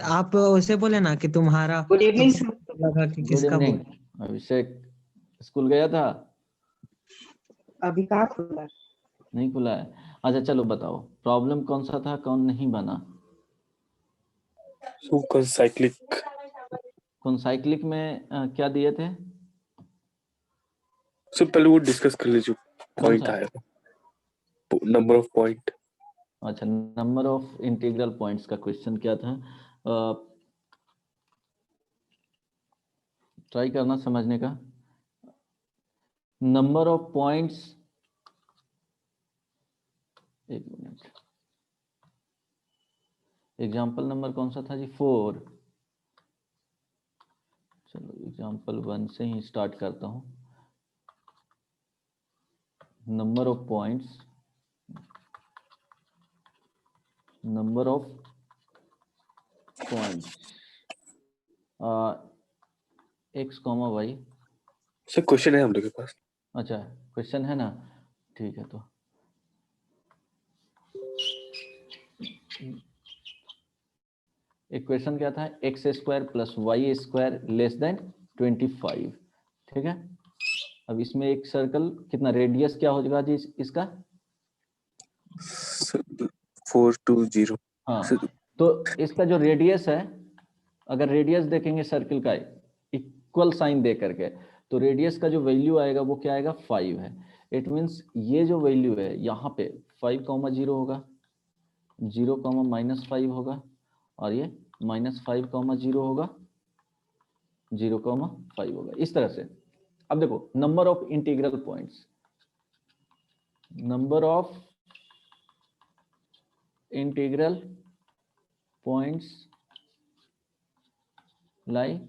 आप वैसे बोले ना कि तुम्हारा, गुड तो इवनिंग फिर सर। लगा कि गुड किसका इवनिंग। बोल। अभिषेक स्कूल गया था? अभी कहाँ खुला? नहीं खुला है। अच्छा चलो बताओ, प्रॉब्लम कौन सा था, कौन नहीं बना? साइक्लिक। कौन साइक्लिक में क्या दिए थे? सो पहले वो डिस्कस कर लीजिए, पॉइंट सा? आएगा, नंबर ऑफ पॉइंट। अच्छा, नंबर ऑफ इंटीग्रल पॉइंट्स का क्वेश्चन क्या था? ट्राई करना समझने का। नंबर ऑफ पॉइंट्स, एक मिनट, एग्जाम्पल नंबर कौन सा था जी? 4। चलो एग्जाम्पल 1 से ही स्टार्ट करता हूं। Number of points, number of points x, y। Sir question है हम लोग के पास। अच्छा क्वेश्चन है ना, ठीक है। तो एक क्वेश्चन क्या था? x² + y² less than 25। ठीक है। अब इसमें एक सर्कल, कितना रेडियस क्या हो जाएगा जी इसका? 420। हाँ, तो इसका जो रेडियस है, अगर रेडियस देखेंगे सर्कल का इक्वल साइन दे करके, तो रेडियस का जो वैल्यू आएगा वो क्या आएगा? 5 है। इट मीन्स ये जो वैल्यू है यहाँ पे 5,0 होगा, 0,-5 होगा, और ये -5,0 होगा, 0,5 होगा, इस तरह से। अब देखो number of integral points, number of integral points lie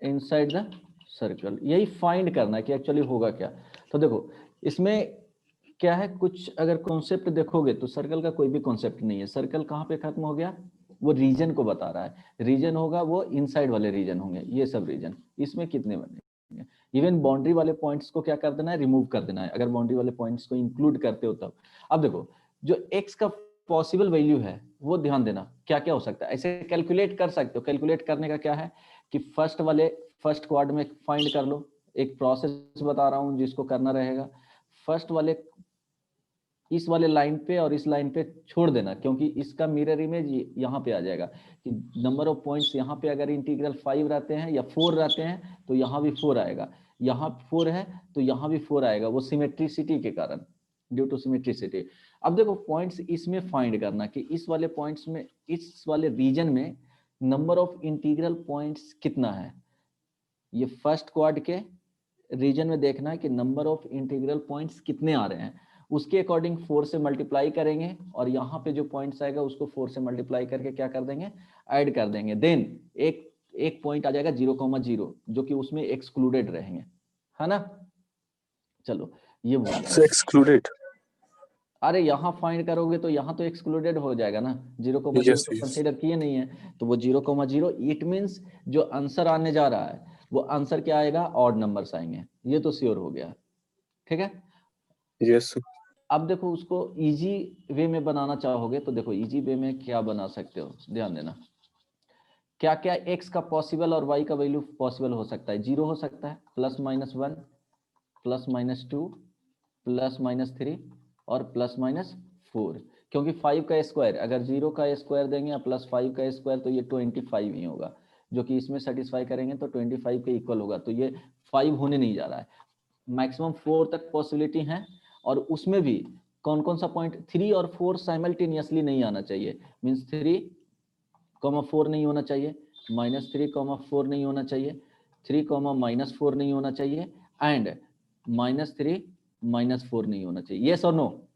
inside the circle, यही फाइंड करना है कि एक्चुअली होगा क्या। तो देखो इसमें क्या है, कुछ अगर कॉन्सेप्ट देखोगे तो सर्कल का कोई भी कॉन्सेप्ट नहीं है। सर्कल कहाँ पे खत्म हो गया? वो रीजन को बता रहा है। रीजन होगा वो इनसाइड वाले रीजन होंगे, ये सब रीजन। इसमें कितने बनेंगे? इवन बाउंड्री वाले पॉइंट्स को क्या कर देना है? रिमूव कर देना है, अगर बाउंड्री वाले पॉइंट्स को इंक्लूड करते हो तब। अब देखो जो एक्स का पॉसिबल वैल्यू है वो ध्यान देना क्या क्या हो सकता है। ऐसे कैलकुलेट कर सकते हो। कैलकुलेट करने का क्या है कि फर्स्ट क्वाड में फाइंड कर लो। एक प्रोसेस बता रहा हूं जिसको करना रहेगा। फर्स्ट वाले इस वाले लाइन पे और इस लाइन पे छोड़ देना, क्योंकि इसका मिरर इमेज यहाँ पे आ जाएगा कि नंबर ऑफ पॉइंट्स यहाँ पे अगर इंटीग्रल 5 रहते हैं या 4 रहते हैं तो यहाँ भी 4 आएगा, यहाँ 4 है तो यहाँ भी 4 आएगा, वो सिमेट्रिसिटी के कारण, ड्यू टू सिमेट्रिसिटी। अब देखो पॉइंट्स इसमें फाइंड करना कि इस वाले पॉइंट्स में, इस वाले रीजन में नंबर ऑफ इंटीग्रल पॉइंट्स कितना है। ये फर्स्ट क्वाड के रीजन में देखना है कि नंबर ऑफ इंटीग्रल पॉइंट्स कितने आ रहे हैं, उसके अकॉर्डिंग 4 से मल्टीप्लाई करेंगे, और यहाँ पे जो पॉइंट्स आएगा उसको 4 से मल्टीप्लाई करके क्या कर देंगे? ऐड कर देंगे। देन एक पॉइंट आ जाएगा 0,0 जो कि उसमें एक्सक्लूडेड रहेंगे, है ना। चलो ये भूल जाओ। एक्सक्लूडेड? अरे यहाँ फाइंड करोगे तो यहाँ तो एक्सक्लूडेड हो जाएगा ना, 0,0 Yes, तो yes. कंसीडर किए नहीं है, तो वो 0,0। इट मीन्स जो आंसर आने जा रहा है वो आंसर क्या आएगा? ऑड नंबर्स आएंगे, ये तो श्योर हो गया। ठीक है। यस। अब देखो उसको इजी वे में बनाना चाहोगे तो देखो इजी वे में क्या बना सकते हो, ध्यान देना। क्या क्या x का पॉसिबल और y का वैल्यू पॉसिबल हो सकता है? 0 हो सकता है, +-1, +-2, +-3 और +-4, क्योंकि 5 का स्क्वायर, अगर 0 का स्क्वायर देंगे या +5 का स्क्वायर तो ये 25 ही होगा, जो कि इसमें सेटिस्फाई करेंगे तो 25 के इक्वल होगा, तो ये 5 होने नहीं जा रहा है। मैक्सिमम 4 तक पॉसिबिलिटी है, और उसमें भी कौन कौन सा पॉइंट? 3 और 4 साइमल्टेनियसली नहीं आना चाहिए। मीन्स 3,4 नहीं होना चाहिए, -3,4 नहीं होना चाहिए, 3,-4 नहीं होना चाहिए, एंड -3, -4 नहीं होना चाहिए। यस और नो?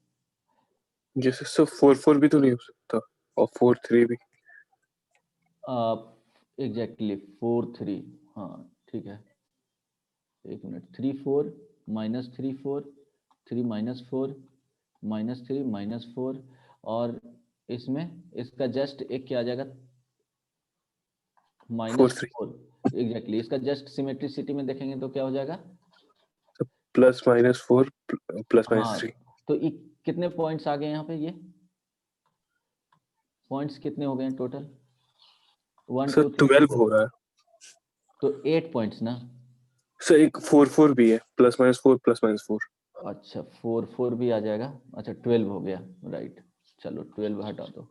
जैसे सो 4 भी तो नहीं हो सकता, और 4 3 भी। एग्जैक्टली 4 3, हाँ ठीक है। एक मिनट, 3 4, -3 4, 3 -4, -3 -4, और इसमें इसका जस्ट एक क्या आ जाएगा? -4। एग्जैक्टली, इसका जस्ट सिमेट्रिसिटी में देखेंगे तो क्या हो जाएगा? +-4 हाँ, +-3। तो कितने पॉइंट्स आ गए यहाँ पे? ये पॉइंट्स कितने हो गए टोटल? 1 सर 2 3 12 हो रहा है तो 8 पॉइंट्स ना। सर। एक 4 भी है, +-4 +-4। अच्छा 4 4 भी आ जाएगा। अच्छा 12 हो गया, राइट। चलो 12 हटा दो,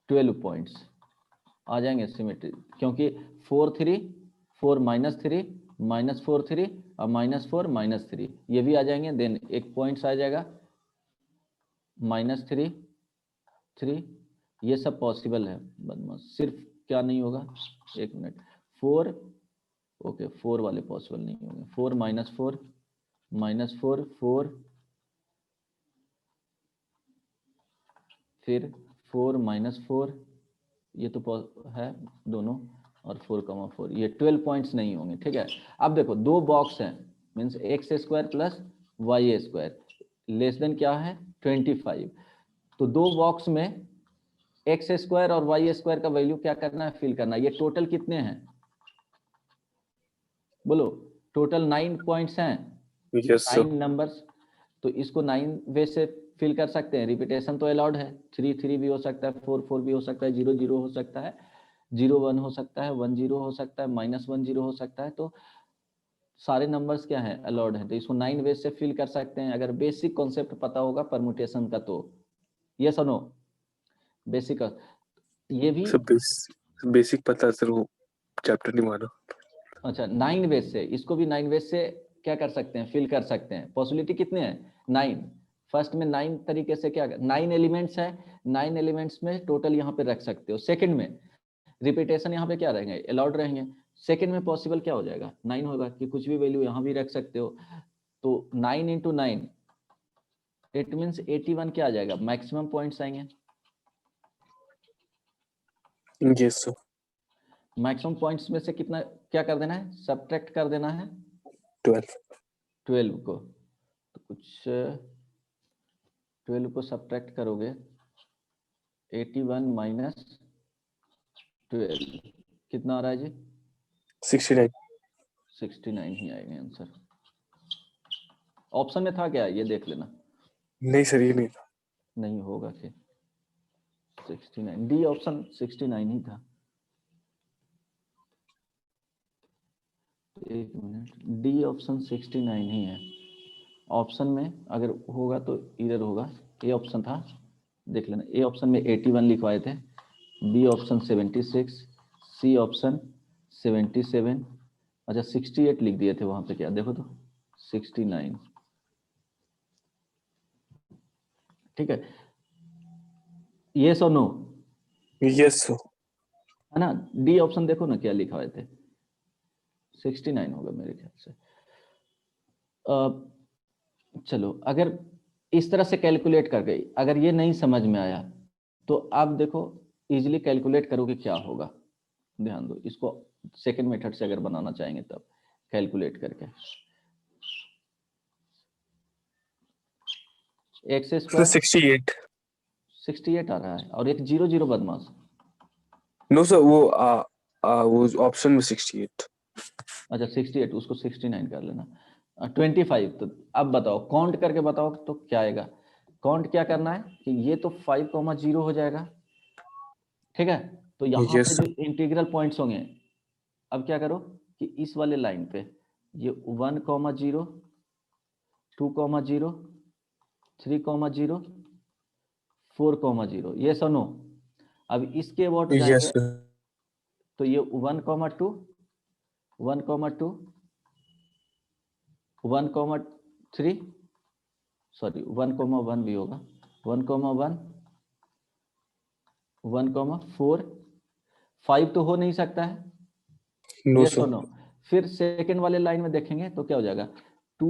12 पॉइंट्स आ जाएंगे सिमेट्री, क्योंकि 4 3 4 -3 -4 3 और -4 -3 ये भी आ जाएंगे। देन एक पॉइंट्स आ जाएगा -3 3, ये सब पॉसिबल है। बदमाश सिर्फ क्या नहीं होगा, 1 मिनट, 4 ओके 4 वाले पॉसिबल नहीं होंगे। 4 -4 -4 4 फिर 4 -4 ये तो है दोनों, और 4,4 ये 12 पॉइंट्स नहीं होंगे। ठीक है, अब देखो दो बॉक्स हैं, means x² plus y² less than क्या है 25। तो दो बॉक्स में x² और y² का वैल्यू क्या करना है, फिल करना है। ये टोटल कितने हैं बोलो? टोटल 9 पॉइंट्स हैं, यस सर। 9 नंबर्स। तो इसको 9 वे से फिल कर सकते हैं। रिपीटेशन तो अलाउड है, 3 3 भी हो सकता है, 4 4 भी हो सकता है, 0 0 हो सकता है, 0 1 हो सकता है, 1 0 हो सकता है, -1 0 हो सकता है। तो सारे नंबर्स क्या हैं, अलाउड है। तो इसको 9 वे से फिल कर सकते हैं अगर बेसिक कॉन्सेप्ट पता होगा परम्यूटेशन का। तो यस और नो? बेसिक ये भी सर बेसिक पता सर, वो चैप्टर नहीं माना। अच्छा 9 वे से, इसको भी 9 वे से क्या कर सकते हैं, फिल कर सकते हैं। पॉसिबिलिटी कितने हैं 9। फर्स्ट में 9 तरीके से क्या 9 एलिमेंट्स है, 9 एलिमेंट्स में टोटल यहाँ पे रख सकते हो। सेकंड में रिपीटेशन यहाँ पे क्या रहेंगे, अलाउड रहेंगे। सेकंड में पॉसिबल क्या हो जाएगा 9 होगा कि कुछ भी वैल्यू यहाँ भी रख सकते हो। तो 9 × 9 इट मीन्स 81 क्या आ जाएगा, मैक्सिमम पॉइंट्स आएंगे। Yes sir. मैक्सिमम पॉइंट्स में से कितना क्या कर देना है, सब्ट्रैक्ट कर देना है 12 को। तो कुछ 12 को सब्ट्रैक्ट करोगे 81 - 12 कितना आ रहा है जी? 69। 69 ही आएगा आंसर। ऑप्शन में था क्या ये देख लेना। नहीं सर, ये नहीं था। नहीं होगा कि 69 डी ऑप्शन 69 ही था। एक मिनट, डी ऑप्शन 69 ही है। ऑप्शन में अगर होगा तो इधर होगा। ए ऑप्शन था, देख लेना। ए ऑप्शन में 81 लिखवाए थे, बी ऑप्शन 76, सी ऑप्शन 77, अच्छा 68 लिख दिए थे वहां पे। क्या देखो तो 69। ठीक है, ये सो नो यस सर। है ना। डी ऑप्शन देखो ना क्या लिखा हुए थे, 69 होगा मेरे ख्याल से। चलो अगर इस तरह से कैलकुलेट कर गई, अगर ये नहीं समझ में आया तो आप देखो इजीली कैलकुलेट करोगे क्या होगा। ध्यान दो इसको, सेकंड मेथड से अगर बनाना चाहेंगे तब कैलकुलेट करके x² 68। 68 आ रहा है और एक 0 0 बदमाश। नो सर, वो ऑप्शन में 68। अच्छा 68, उसको 69 कर लेना। 25। तो अब बताओ काउंट करके बताओ तो क्या आएगा। काउंट क्या करना है कि ये तो 5,0 हो जाएगा। ठीक है, तो यहाँ यस पे जो सर। इंटीग्रल पॉइंट्स होंगे, अब क्या करो कि इस वाले लाइन पे ये 1, 0 2, 0 3, 0 4, 0 ये सुनो। अब इसके अबाउट यस जाएंगे सर। तो ये 1, 2 1, 2 1, 3 सॉरी 1, 1 भी होगा 1, 1 1, 4 5 तो हो नहीं सकता है, नो ये सर। सुनो। फिर सेकंड वाले लाइन में देखेंगे तो क्या हो जाएगा 2,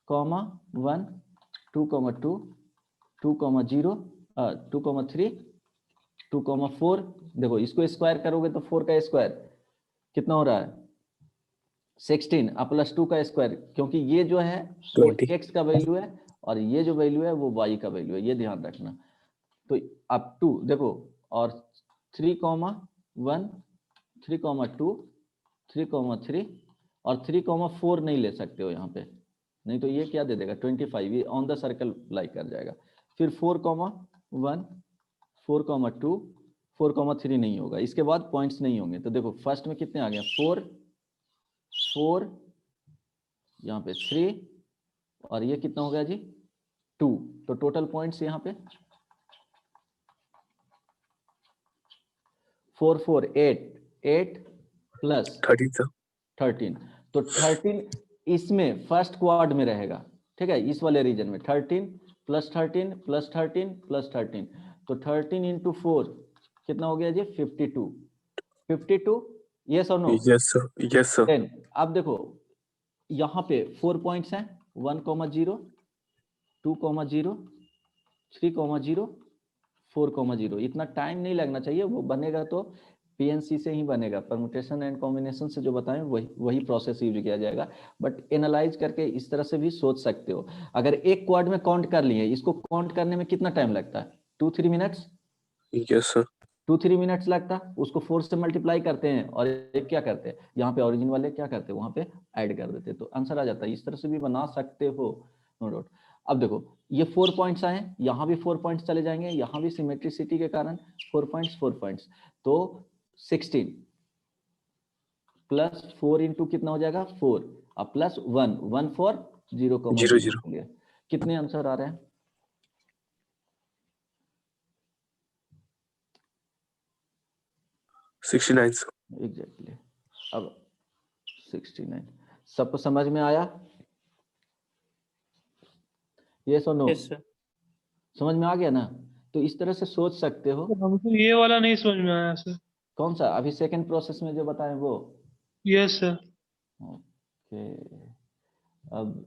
1 2, 2 2, 0 2, 3 2, 4। देखो इसको स्क्वायर करोगे तो 4 का स्क्वायर कितना हो रहा है 16 प्लस 2 का स्क्वायर, क्योंकि ये जो है वो 20। x का वैल्यू है और ये जो वैल्यू है वो y का वैल्यू है, ये ध्यान रखना। तो अब 2 देखो और 3, 1 3, 2 3, 3 और 3, 4 नहीं ले सकते हो यहाँ पे, नहीं तो ये क्या दे देगा 25, ये ऑन द सर्कल लाई कर जाएगा। फिर 4,1, 4,2, 4,3 नहीं होगा, इसके बाद पॉइंट्स नहीं होंगे। तो देखो फर्स्ट में कितने आ गए, 4, 4, यहाँ पे 3 और ये कितना हो गया जी 2। तो टोटल पॉइंट्स यहाँ पे 4, 4, 8, 8 प्लस 30 था। 13। तो 13 इसमें फर्स्ट क्वाड में रहेगा, ठीक है, इस वाले रीजन में 13 प्लस 13 प्लस 13 प्लस 13। तो 13 इंटू 4 कितना हो गया जी 52। 52 यस और no? Yes sir, yes sir. Then अब देखो यहाँ पे 4 पॉइंट्स हैं, 1,0, 2,0, 3,0, 4,0। इतना टाइम नहीं लगना चाहिए, वो बनेगा तो पीएनसी से ही बनेगा, परम्यूटेशन एंड कॉम्बिनेशन से जो बताएं वही प्रोसेस यूज किया जाएगा। बट एनालाइज करके इस तरह से भी सोच सकते हो। अगर एक क्वाड में काउंट कर लिए, इसको काउंट करने में कितना टाइम लगता है, 2-3 मिनट्स, यस सर। 2-3 मिनट्स लगता, उसको 4 से मल्टीप्लाई करते हैं और एक क्या करते हैं, यहाँ पे ओरिजिन वाले क्या करते हैं, वहां पे ऐड कर देते हैं, तो आंसर आ जाता है। इस तरह से भी बना सकते हो, नो डाउट। अब देखो ये 4 पॉइंट्स आए, यहाँ भी 4 पॉइंट्स चले जाएंगे, यहाँ भी सिमेट्रिसिटी के कारण 4 पॉइंट्स 4 पॉइंट्स, तो 16 प्लस 4 इंटू कितना हो जाएगा 4 और प्लस 1, 1 4 0,0 0. क्लियर। कितने आंसर आ रहे हैं? 69 सर। एग्जैक्टली। अब 69 सबको समझ में आया? यस और नो? Yes sir. समझ में आ गया ना? तो इस तरह से सोच सकते हो। हमको ये वाला नहीं समझ में आया सर। कौन सा? अभी सेकंड प्रोसेस में जो बताएं वो? Yes sir. ओके, अब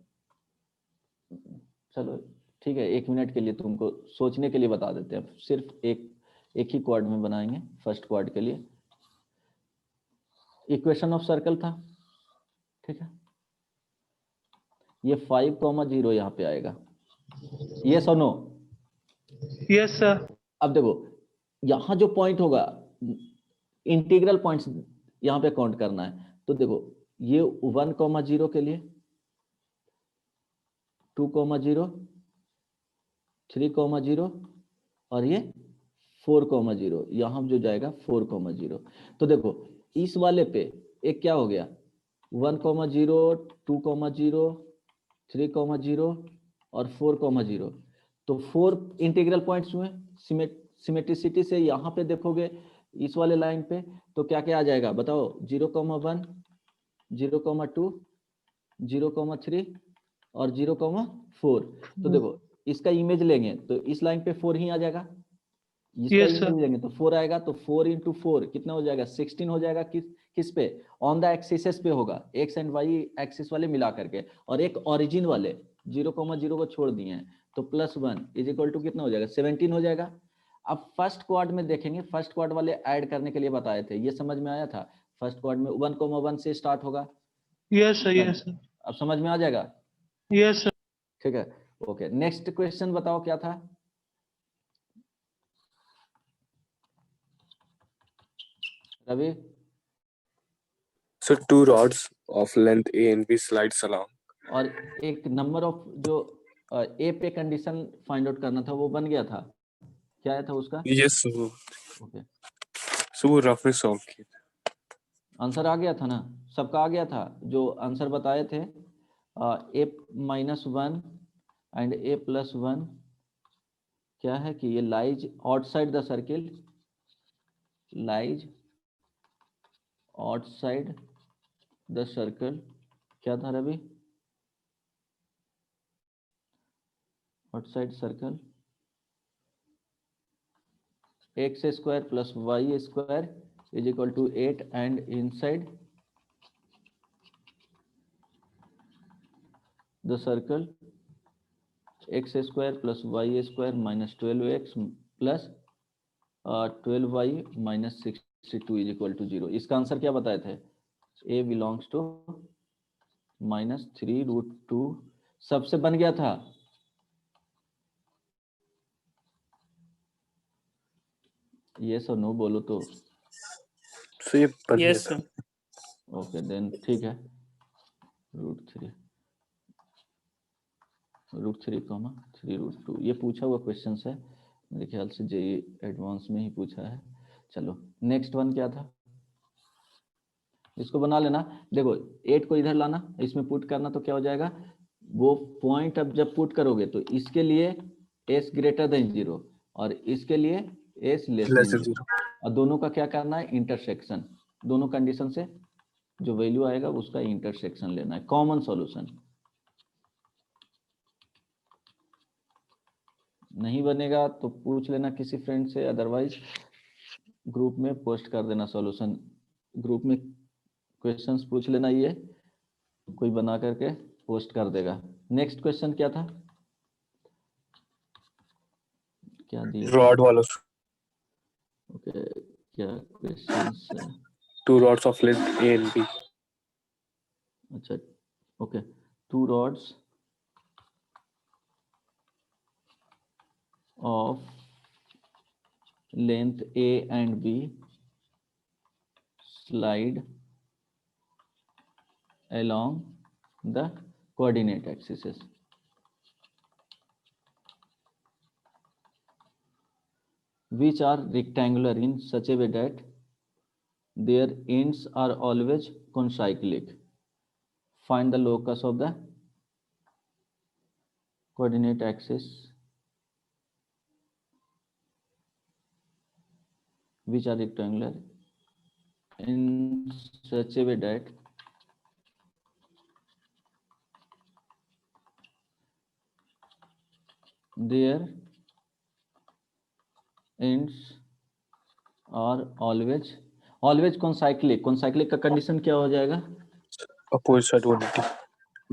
चलो ठीक है, 1 मिनट के लिए तुमको सोचने के लिए बता देते हैं। सिर्फ एक ही क्वाड में बनाएंगे फर्स्ट क्वाड के लिए। इक्वेशन ऑफ सर्कल था, ठीक है, ये 5,0 यहाँ पे आएगा, यस और नो? Yes sir. अब देखो यहाँ जो पॉइंट होगा, इंटीग्रल पॉइंट्स यहाँ पे काउंट करना है। तो देखो ये 1,0 के लिए, 2,0, 3,0 और ये 4,0, यहाँ जो जाएगा 4,0। तो देखो इस वाले पे एक क्या हो गया, 1,0, 2,0, 3,0 और 4,0। तो 4 इंटीग्रल पॉइंट्स हुए। सिमेट्रिसिटी से यहाँ पे देखोगे इस वाले लाइन पे, तो क्या क्या आ जाएगा बताओ, 0,1, 0,2, 0,3 और 0,4। तो देखो इसका इमेज लेंगे तो इस लाइन पे 4 ही आ जाएगा, इसका Yes, sir. इमेज लेंगे तो 4 आएगा। तो 4 इंटू 4 कितना हो जाएगा, 16 हो जाएगा। किस पे? ऑन द एक्सिस पे होगा, एक्स एंड वाई एक्सिस वाले मिला करके, और एक ओरिजिन वाले 0,0 को छोड़ दिए हैं। तो +1 इज इक्वल टू कितना हो जाएगा, 17 हो जाएगा। अब फर्स्ट क्वाड में देखेंगे, फर्स्ट क्वाड वाले ऐड करने के लिए बताए थे, ये समझ में आया था। फर्स्ट क्वाड में 1,1 से स्टार्ट होगा। Yes, sir. Yes, sir. अब समझ में आ जाएगा, Yes, sir. ठीक है, ओके। नेक्स्ट क्वेश्चन बताओ क्या था? Ravi? So 2 rods of length A and B slides along. और एक नंबर ऑफ जो ए पे कंडीशन फाइंड आउट करना था, वो बन गया था, क्या आया था उसका? Yes sir. ओके, So वो रफ में सॉल्व किया। आंसर आ गया था ना, सबका आ गया था जो आंसर बताए थे। A-1 एंड A+1 क्या है कि ये lies outside the circle, lies outside the circle. क्या था Ravi? Outside circle x² + y² is equal to 8 and inside the circle x² + y² - 12x + 12y - 62 is equal to 0। इसका आंसर क्या बताए थे? a बिलोंग्स टू -3√2 सबसे बन गया था। यस और नो बोलो तो। So ये बन गया Yes, था। sir. ओके देन ठीक है, √3 √3, 3√2 ये पूछा हुआ क्वेश्चन है मेरे ख्याल से, जेई एडवांस में ही पूछा है। चलो नेक्स्ट वन क्या था, इसको बना लेना। देखो 8 को इधर लाना, इसमें पुट करना, तो क्या हो जाएगा, वो पॉइंट अब जब पुट करोगे तो इसके लिए s ग्रेटर देन 0 और इसके लिए s less less than than 0, 0। और दोनों का क्या करना है, इंटरसेक्शन। दोनों कंडीशन से जो वैल्यू आएगा उसका इंटरसेक्शन लेना है, कॉमन सॉल्यूशन। नहीं बनेगा तो पूछ लेना किसी फ्रेंड से, अदरवाइज ग्रुप में पोस्ट कर देना सॉल्यूशन। ग्रुप में क्वेश्चंस पूछ लेना, ये कोई बना करके पोस्ट कर देगा। नेक्स्ट क्वेश्चन क्या था, क्या दिए थे? रॉड वाला ओके, क्या क्वेश्चंस है? 2 rods of length A and B। अच्छा okay, 2 rods of length A and B slide along the coordinate axes which are rectangular in such a way that their ends are always concyclic. Find the locus of the coordinate axis which are rectangular in such a way that their ends are always concyclic। concyclic का condition क्या हो जाएगा, opposite side 180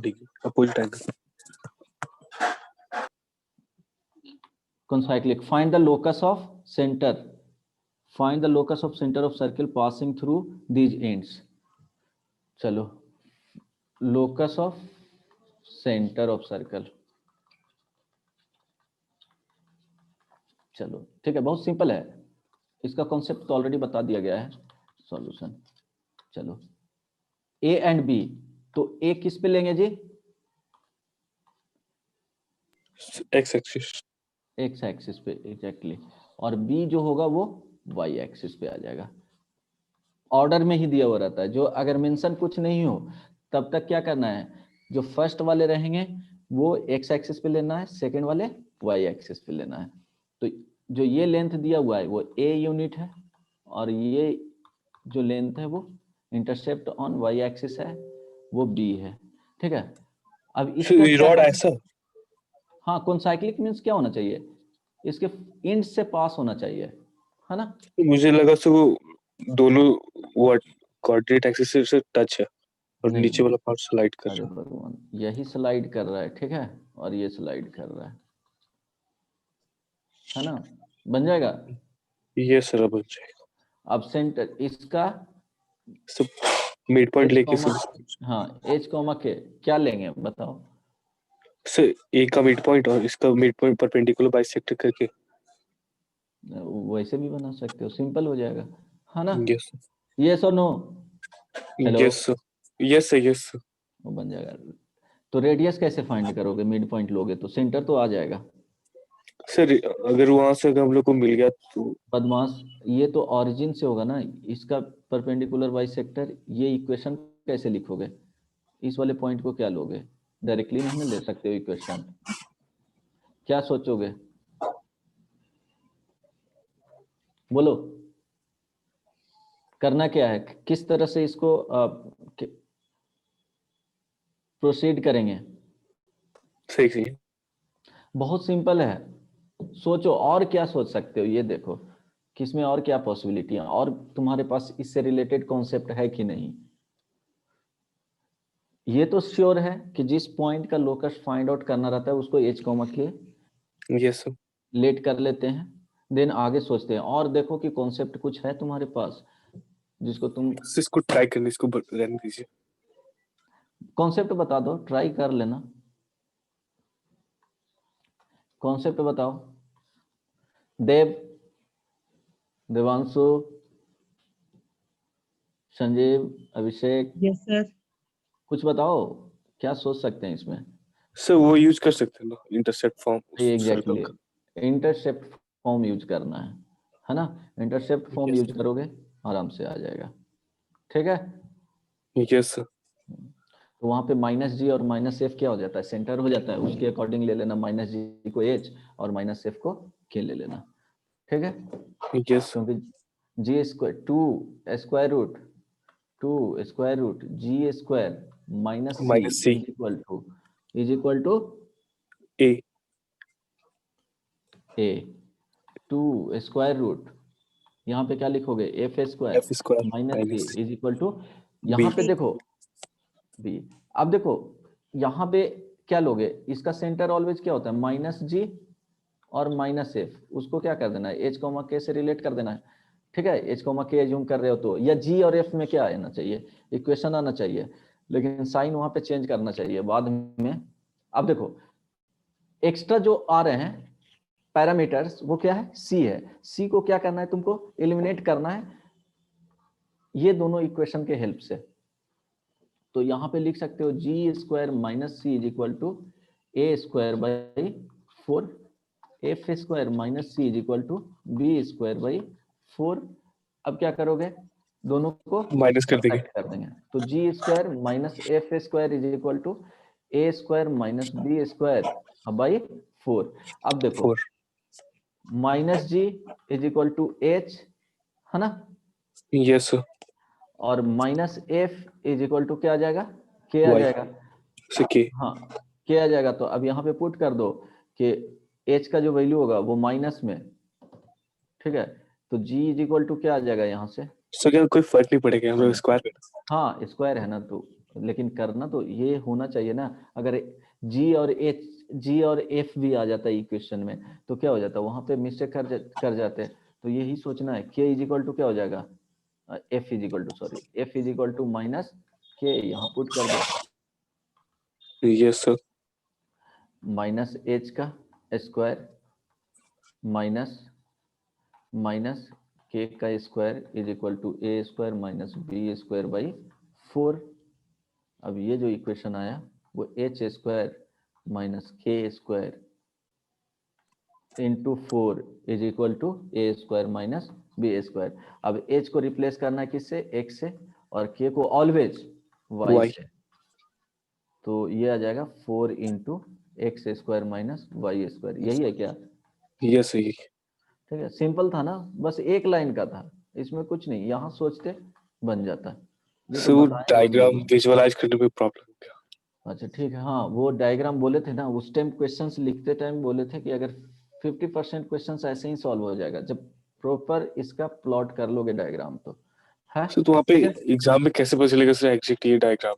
degree, opposite angle। concyclic। find the locus of center, find the locus of center of circle passing through these ends। चलो locus of center of circle, चलो ठीक है, बहुत simple है, इसका कॉन्सेप्ट तो ऑलरेडी बता दिया गया है। सॉल्यूशन, चलो ए एंड बी, तो ए किस पे लेंगे जी, x axis। एक्स एक्सिस पे एग्जैक्टली, और बी जो होगा वो वाई एक्सिस पे आ जाएगा। ऑर्डर में ही दिया हुआ रहता है, जो अगर मेंशन कुछ नहीं हो तब तक क्या करना है, जो फर्स्ट वाले रहेंगे वो एक्स एक्सिस पे लेना है, सेकंड वाले वाई एक्सिस पे लेना है। तो जो ये लेंथ दिया हुआ है वो ए यूनिट है, और ये जो लेंथ है वो इंटरसेप्ट ऑन वाई एक्सिस है, वो बी है। ठीक है, अब इसको क्या रॉड करना- ऐसा, हाँ, कॉन्साइक्लिक मींस क्या होना चाहिए, इसके एंड से पास होना चाहिए, है ना। मुझे लगा सो वो दोनों व्हाट कोऑर्डिनेट एक्सिस से टच है और नहीं, नीचे वाला पार्ट स्लाइड कर अरे रहा है। भगवान, यही स्लाइड कर रहा है, ठीक है, और ये स्लाइड कर रहा है ना, बन जाएगा। ये सर बन जाएगा, अब सेंटर इसका सब मिड पॉइंट एच लेके कॉमा, सब हाँ एच कॉमा के क्या लेंगे बताओ, सर ए का मिड पॉइंट और इसका मिड पॉइंट परपेंडिकुलर बाइसेक्टर करके। वैसे भी बना सकते हो, सिंपल हो जाएगा, है ना। यस यस और no, hello, yes yes yes. वो बन जाएगा। तो रेडियस कैसे फाइंड करोगे, मिड पॉइंट लोगे तो सेंटर तो आ जाएगा। सर अगर वहां से अगर हम लोग को मिल गया तो बदमाश, ये तो ओरिजिन से होगा ना, इसका परपेंडिकुलर बाइसेक्टर, ये इक्वेशन कैसे लिखोगे, इस वाले पॉइंट को क्या लोगे, डायरेक्टली नहीं ना ले सकते हो इक्वेशन, क्या सोचोगे, बोलो करना क्या है, किस तरह से इसको प्रोसीड करेंगे। सही सही। बहुत सिंपल है, सोचो और क्या सोच सकते हो, ये देखो किसमें और क्या पॉसिबिलिटी है, और तुम्हारे पास इससे रिलेटेड कॉन्सेप्ट है कि नहीं। ये तो श्योर है कि जिस पॉइंट का लोकस फाइंड आउट करना रहता है उसको एच कॉमा के यस सर। लेट कर लेते हैं, देन आगे सोचते हैं, और देखो कि कॉन्सेप्ट कुछ है तुम्हारे पास जिसको तुम, इसको ट्राई करने, इसको रहने दीजिए। कॉन्सेप्ट बता दो, ट्राई कर लेना, कॉन्सेप्ट बताओ। देव, देवांशु, संजीव, अभिषेक, यस सर। कुछ बताओ, क्या सोच सकते हैं इसमें, सर वो यूज कर सकते हैं ना इंटरसेप्ट फॉर्म सर्कल एग्जैक्टली, का। इंटरसेप्ट फॉर्म यूज करना है ना? इंटरसेप्ट फॉर्म Yes, यूज करोगे आराम से आ जाएगा। ठीक है, यस सर। तो वहां पे माइनस जी और माइनस एफ क्या हो जाता है, सेंटर हो जाता है, उसके अकॉर्डिंग ले लेना, माइनस जी को एच और माइनस एफ को के ले लेना। ठीक है, यस सर। क्योंकि G square to square root G square minus C minus C is equal to A A, to square root, यहाँ पे क्या लिखोगे, F F square square minus C minus is equal to, B. यहाँ पे देखो B. अब देखो यहाँ पे क्या लोगे, इसका सेंटर ऑलवेज क्या होता है, माइनस जी और माइनस एफ, उसको क्या कर देना है, एच कॉमा के से रिलेट कर देना है। ठीक है, एच कॉमा के एज्यूम कर रहे हो तो, या जी और एफ में क्या आना चाहिए, इक्वेशन आना चाहिए, लेकिन साइन वहां पे चेंज करना चाहिए बाद में। अब देखो एक्स्ट्रा जो आ रहे हैं पैरामीटर्स वो क्या है, सी है, सी को क्या करना है तुमको, एलिमिनेट करना है ये दोनों इक्वेशन के हेल्प से। तो यहाँ पे लिख सकते हो G square minus C is equal to A square by 4, F square minus C is equal to B square by 4। अब क्या करोगे, दोनों को माइनस कर देंगे। सब्ट्रैक्ट कर देंगे, तो G square minus F square is equal to A square minus B square by 4। अब देखो 4 minus G is equal to H, है ना, यस सर। और minus F is equal to क्या आ जाएगा, के आ वाई जाएगा। से के। हाँ के आ जाएगा, तो अब यहाँ पे पुट कर दो कि एच का जो वैल्यू होगा वो माइनस में, ठीक है, तो जी इज इक्वल टू क्या आ जाएगा यहाँ से, सो क्या कोई फर्क नहीं पड़ेगा हम लोग स्क्वायर करना। हाँ स्क्वायर है ना, तो लेकिन करना तो ये होना चाहिए ना, अगर जी और एच जी और एफ भी आ जाता है इक्वेशन में तो क्या हो जाता है, वहां पे मिस्टेक कर जाते हैं। तो यही सोचना है, के इज इक्वल टू क्या हो जाएगा, F is equal to sorry F is equal to minus K, यहाँ पुट कर दो, यस सर। माइनस एच का स्क्वायर माइनस माइनस के का square is equal to A square minus B square by 4। अब ये जो इक्वेशन आया वो H square minus K square into 4 is equal to A square minus B square. अब H को replace करना है किससे, एक्स से, और के को ऑलवेज वाई वाई से, तो ये आ जाएगा 4 into X square minus Y square, यही है क्या? यस सही। ठीक है, सिंपल था ना, बस एक लाइन का था, इसमें कुछ नहीं, यहाँ सोचते बन जाता है, ये तो सो वो बताए हम डायग्राम लोग। विजुअलाइज करने में प्रॉब्लम क्या? अच्छा ठीक है, हाँ वो डायग्राम बोले थे ना उस टाइम, क्वेश्चंस लिखते टाइम बोले थे कि अगर 50% क्वेश्चंस ऐसे ही सॉल्व हो जाएगा जब प्रॉपर इसका प्लॉट कर लोगे डायग्राम तो है। सो तो वहाँ पे ठीक है, एग्जाम में कैसे पता चलेगा सर एग्जैक्ट ये डायग्राम?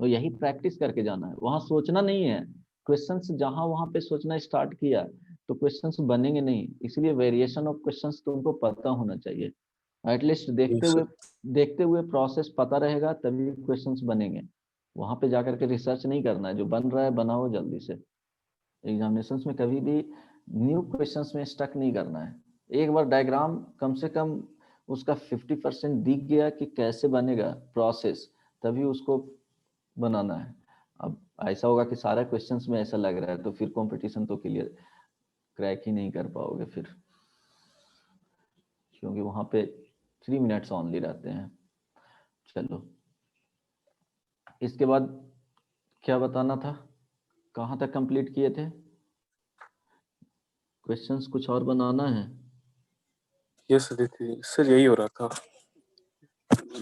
तो यही प्रैक्टिस करके जाना है, वहां सोचना नहीं है, क्वेश्चंस जहां वहां पे सोचना स्टार्ट किया तो क्वेश्चंस बनेंगे नहीं, इसलिए वेरिएशन ऑफ क्वेश्चंस तुमको पता होना चाहिए, एटलीस्ट यस सर। देखते हुए प्रोसेस पता रहेगा तभी क्वेश्चंस बनेंगे। वहां पे जाकर के रिसर्च नहीं करना है, जो बन रहा है बनाओ जल्दी से। एग्जामिनेशंस में कभी भी न्यू क्वेश्चंस में स्टक नहीं करना है, एक बार डायग्राम कम से कम उसका 50% दिख गया कि कैसे बनेगा प्रोसेस, तभी उसको बनाना है। अब ऐसा होगा कि सारा क्वेश्चंस में ऐसा लग रहा है तो फिर कंपटीशन तो क्लियर क्रैक ही नहीं कर पाओगे फिर, क्योंकि वहां पे 3 मिनट्स ओनली रहते हैं। चलो इसके बाद क्या बताना था, कहाँ तक कंप्लीट किए थे, क्वेश्चंस कुछ और बनाना है? यस सर, सर यही हो रहा था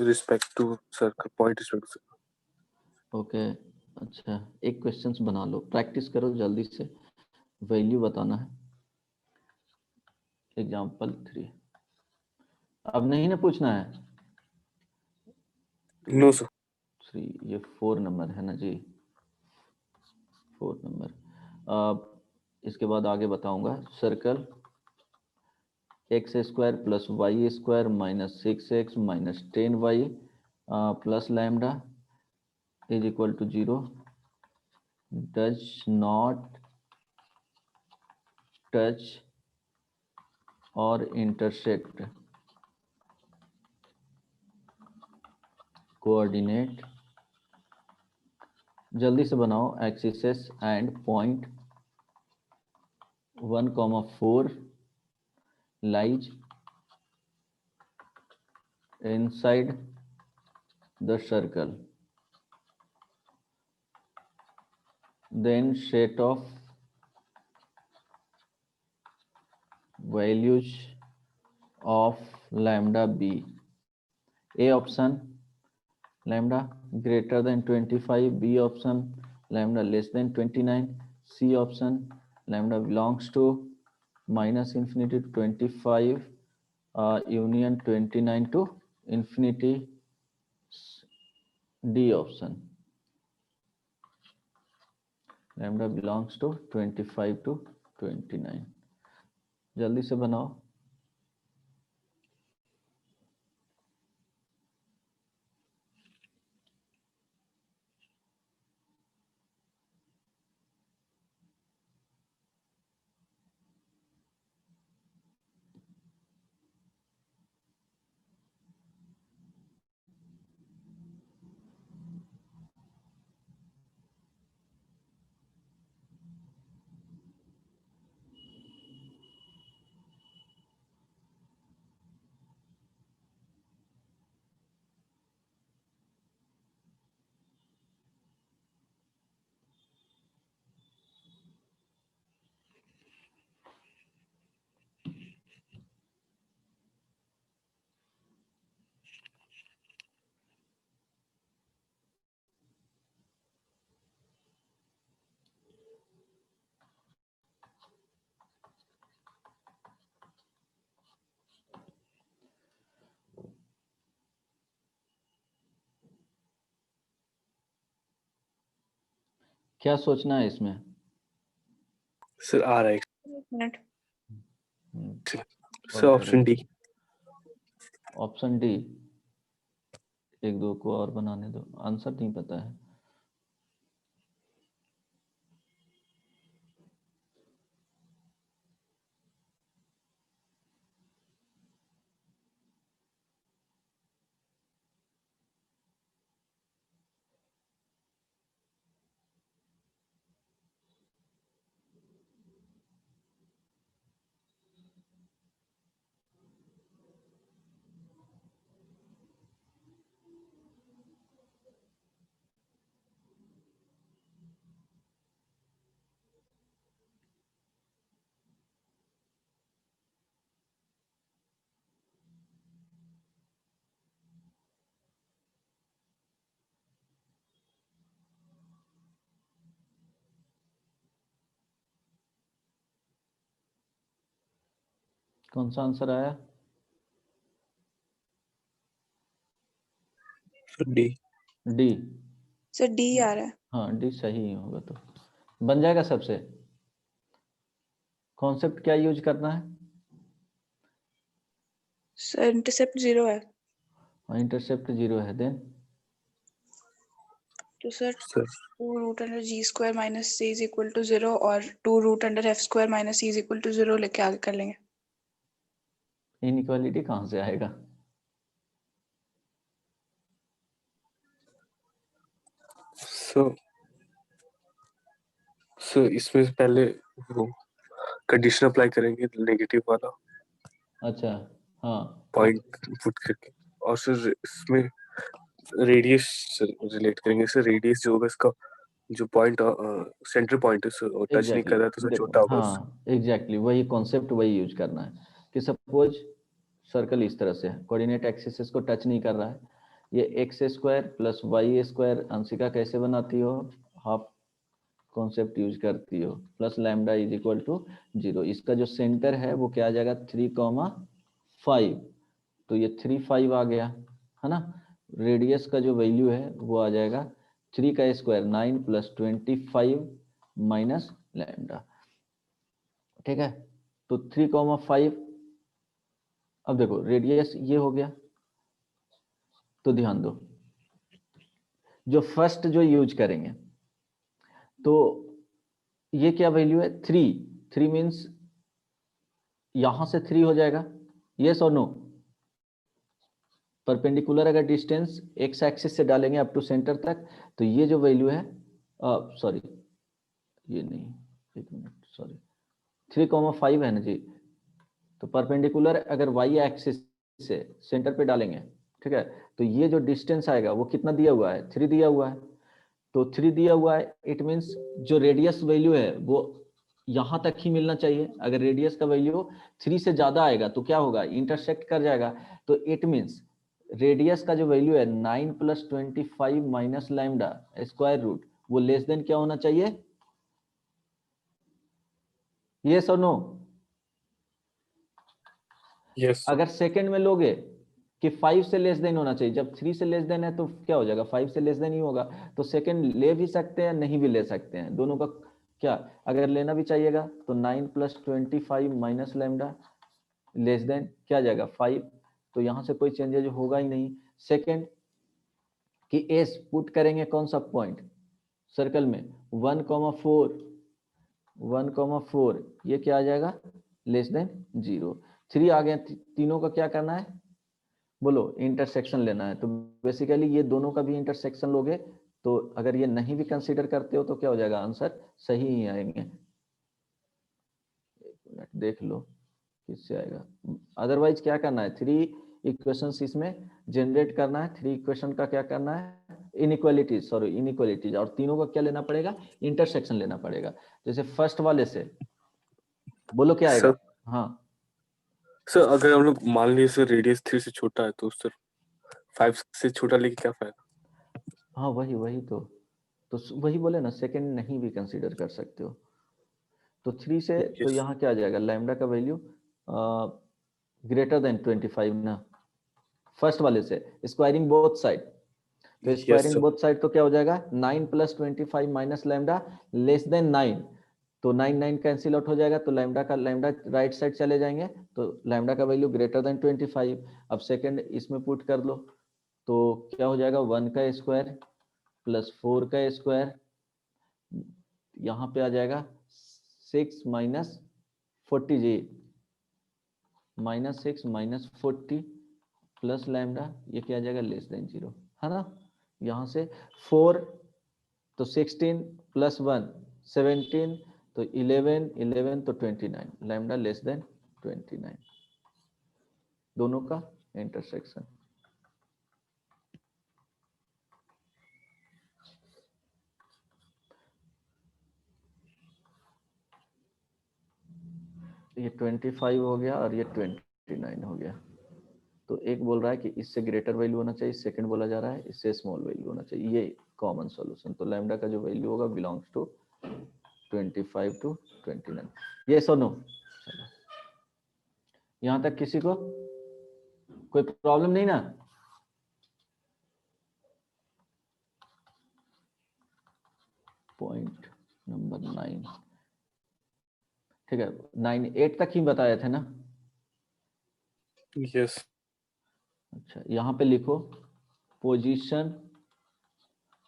रिस्पेक्ट टू सर का पॉइंट रिस्पेक्ट टू। ओके अच्छा, एक क्वेश्चंस बना लो, प्रैक्टिस करो जल्दी से, वैल्यू बताना है। एग्जाम्पल 3 अब नहीं ना पूछना है, नो सर। 3 ये 4 नंबर है ना जी, 4 नंबर। इसके बाद आगे बताऊंगा, circle X square plus Y square minus 6x minus 10y plus lambda is equal to 0 does not touch और इंटरसेक्ट कोऑर्डिनेट जल्दी से बनाओ axis and point 1,4 lies inside the circle. Then set of values of lambda b. A option lambda greater than 25, B option lambda less than 29, C option lambda belongs to minus infinity to 25 union 29 to infinity, D option lambda belongs to 25 to 29. जल्दी से बनाओ। क्या सोचना है इसमें? Sir आ रहा है minute. Sir option D. Option D. एक दो को और बनाने दो, आंसर नहीं पता है। कौन सा आंसर आया? डी। डी। सर डी आ रहा है। हाँ डी सही ही होगा, तो बन जाएगा। सबसे कॉन्सेप्ट क्या यूज करना है? सर इंटरसेप्ट 0 है, हाँ इंटरसेप्ट 0 है। देन तो sir sir 2 root under G square minus C is equal to 0 और 2 root under F square minus C is equal to 0 लेके आगे कर लेंगे। इनइक्वालिटी कहाँ से आएगा? सो इसमें पहले वो कंडीशन अप्लाई करेंगे नेगेटिव वाला अच्छा हाँ पॉइंट पुट करके, और सर इसमें रेडियस रिलेट करेंगे। सर रेडियस जो होगा इसका, जो पॉइंट सेंटर पॉइंट है सर टच नहीं कर रहा है तो सर छोटा होगा। हाँ एग्जैक्टली वही कॉन्सेप्ट वही यूज करना है कि सपोज सर्कल इस तरह से है, कोऑर्डिनेट एक्सिस को टच नहीं कर रहा है, ये X square plus Y square, Anshika कैसे बनाती हो? हाफ कॉन्सेप्ट यूज करती हो, plus lambda is equal to 0। इसका जो सेंटर है वो क्या आ जाएगा? 3,5। तो ये 3, 5 आ गया है ना। रेडियस का जो वैल्यू है वो आ जाएगा 3 का स्क्वायर 9 प्लस 25 माइनस लैम्डा। ठीक है, तो 3,5। अब देखो रेडियस ये हो गया, तो ध्यान दो जो फर्स्ट जो यूज करेंगे तो ये क्या वैल्यू है? 3 मीन्स यहां से 3 हो जाएगा, यस और नो? परपेंडिकुलर अगर डिस्टेंस एक्स एक्सिस से डालेंगे अप टू सेंटर तक, तो ये जो वैल्यू है सॉरी ये नहीं, एक मिनट सॉरी, 3,5 है ना जी। तो परपेंडिकुलर अगर वाई एक्सिस से सेंटर पे डालेंगे, ठीक है, तो ये जो डिस्टेंस आएगा वो कितना दिया हुआ है, 3 दिया हुआ है। तो 3 दिया हुआ है, इट मीन्स जो रेडियस वैल्यू है वो यहां तक ही मिलना चाहिए। अगर रेडियस का वैल्यू 3 से ज्यादा आएगा तो क्या होगा, इंटरसेक्ट कर जाएगा। तो इट मीन्स रेडियस का जो वैल्यू है 9 + 25 माइनस लैम्डा स्क्वायर रूट, वो लेस देन क्या होना चाहिए, यस और नो? यस अगर सेकंड में लोगे कि 5 से लेस देन होना चाहिए, जब 3 से लेस देन है तो क्या हो जाएगा, 5 से लेस देन ही होगा। तो सेकंड ले भी सकते हैं, नहीं भी ले सकते हैं, दोनों का क्या, अगर लेना भी चाहिएगा तो 9 + 25 माइनस लैम्डा लेस देन क्या आ जाएगा 5। तो यहां से कोई चेंजेज होगा ही नहीं। सेकंड कि एस पुट करेंगे कौन सा पॉइंट सर्कल में, 1,4 ये क्या आ जाएगा, लेस देन 0। 3 आ गया, तीनों का क्या करना है बोलो, इंटरसेक्शन लेना है। तो बेसिकली ये दोनों का भी इंटरसेक्शन लोगे तो अगर ये नहीं भी कंसीडर करते हो तो क्या हो जाएगा, आंसर सही ही आएंगे। एक मिनट देख लो किससे आएगा। अदरवाइज क्या करना है, 3 इक्वेशंस इसमें जनरेट करना है। 3 इक्वेशन का क्या करना है, इनइक्वालिटीज, और तीनों का क्या लेना पड़ेगा, इंटरसेक्शन लेना पड़ेगा। जैसे फर्स्ट वाले से बोलो क्या आएगा। सर। हाँ सर अगर हम लोग मान लीजिए सर रेडियस 3 से छोटा है तो सर 5 से छोटा लेके क्या फायदा? हाँ वही तो वही बोले ना, सेकंड नहीं भी कंसीडर कर सकते हो। तो 3 से तो यस यहाँ क्या आ जाएगा, लैम्डा का वैल्यू ग्रेटर देन 25 ना, फर्स्ट वाले से स्क्वायरिंग बोथ साइड। तो yes squaring sir. Both side तो क्या हो जाएगा, 9 + 25 माइनस लैम्डा लेस देन 9। तो 9 कैंसिल आउट हो जाएगा, तो लैम्डा राइट साइड चले जाएंगे, तो लैम्डा का वैल्यू ग्रेटर देन 25। अब सेकंड इसमें पुट कर लो तो क्या हो जाएगा, 1 का स्क्वायर + 4 का स्क्वायर, यहाँ पे आ जाएगा 6 - 40 जी, -6 - 40 प्लस लैम्डा, ये क्या आ जाएगा, लेस देन 0, है ना। यहाँ से 4 तो 16 + 1 17, तो 11 तो 29, लैम्डा लेस देन 29, दोनों का इंटरसेक्शन। ये 25 हो गया और ये 29 हो गया। तो एक बोल रहा है कि इससे ग्रेटर वैल्यू होना चाहिए, सेकंड बोला जा रहा है इससे स्मॉल वैल्यू होना चाहिए, ये कॉमन सॉल्यूशन। तो लैम्डा का जो वैल्यू होगा बिलोंग्स टू 25 to 29, ये सो नो। यहां तक किसी को कोई प्रॉब्लम नहीं ना। पॉइंट नंबर 9, ठीक है, 9 8 तक ही बताए थे ना। यस अच्छा यहाँ पे लिखो position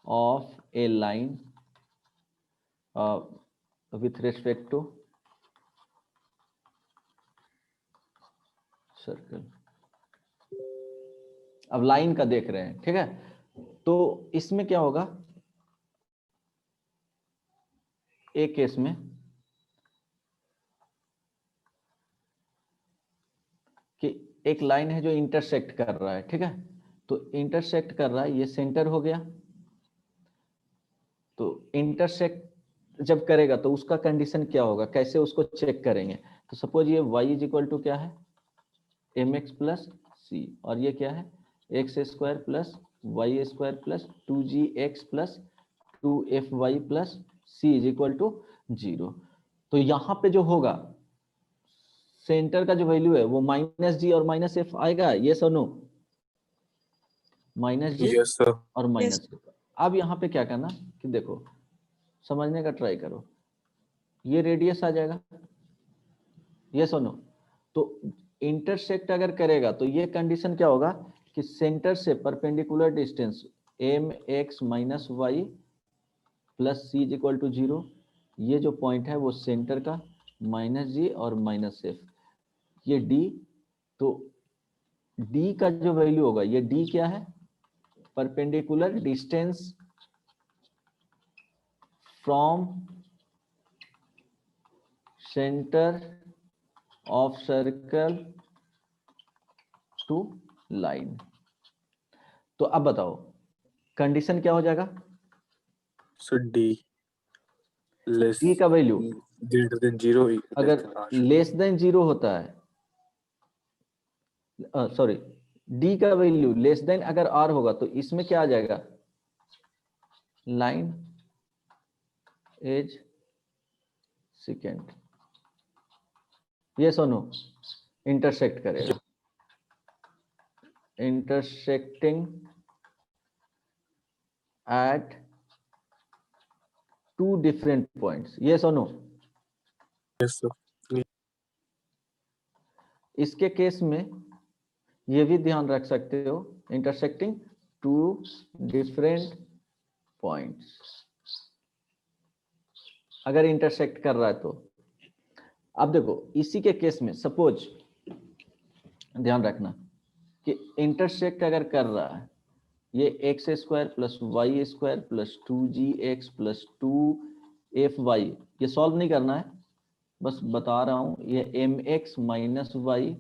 of a line with respect to circle. अब लाइन का देख रहे हैं, ठीक है। तो इसमें क्या होगा, एक केस में कि एक लाइन है जो इंटरसेक्ट कर रहा है, ठीक है। तो इंटरसेक्ट कर रहा है, ये सेंटर हो गया। तो इंटरसेक्ट जब करेगा तो उसका कंडीशन क्या होगा, कैसे उसको चेक करेंगे। तो सपोज ये y = क्या है, mx + c, और ये क्या है, x² + y² + 2gx + 2fy + c = 0। तो यहाँ पे जो होगा सेंटर का जो वैल्यू है वो -g और -f आएगा, ये so no, -g yes sir. और Yes. -f। अब यहाँ पे क्या करना कि देखो समझने का ट्राई करो, ये रेडियस आ जाएगा, ये सो नो। तो इंटरसेक्ट अगर करेगा तो ये कंडीशन क्या होगा कि सेंटर से perpendicular distance mx - y + c = 0, ये जो पॉइंट है वो सेंटर का -g और -f, ये d। तो d का जो वैल्यू होगा, ये d क्या है, perpendicular distance from centre of circle to line. तो अब बताओ कंडीशन क्या हो जाएगा? So D less डी का वैल्यू greater than 0 less अगर than R. लेस देन 0 होता है, सॉरी, डी का वैल्यू लेस देन अगर आर होगा तो इसमें क्या आ जाएगा? लाइन एज सेकेंड, ये सुनो इंटरसेक्ट करेगा, intersecting at two different points, ये सुनो। Yes sir. इसके केस में ये भी ध्यान रख सकते हो, इंटरसेक्टिंग टू डिफरेंट पॉइंट्स अगर इंटरसेक्ट कर रहा है तो। अब देखो इसी के केस में सपोज ध्यान रखना कि इंटरसेक्ट अगर कर रहा है ये X square plus Y square plus 2gx plus 2fy, ये सॉल्व नहीं करना है, बस बता रहा हूं, ये mx minus Y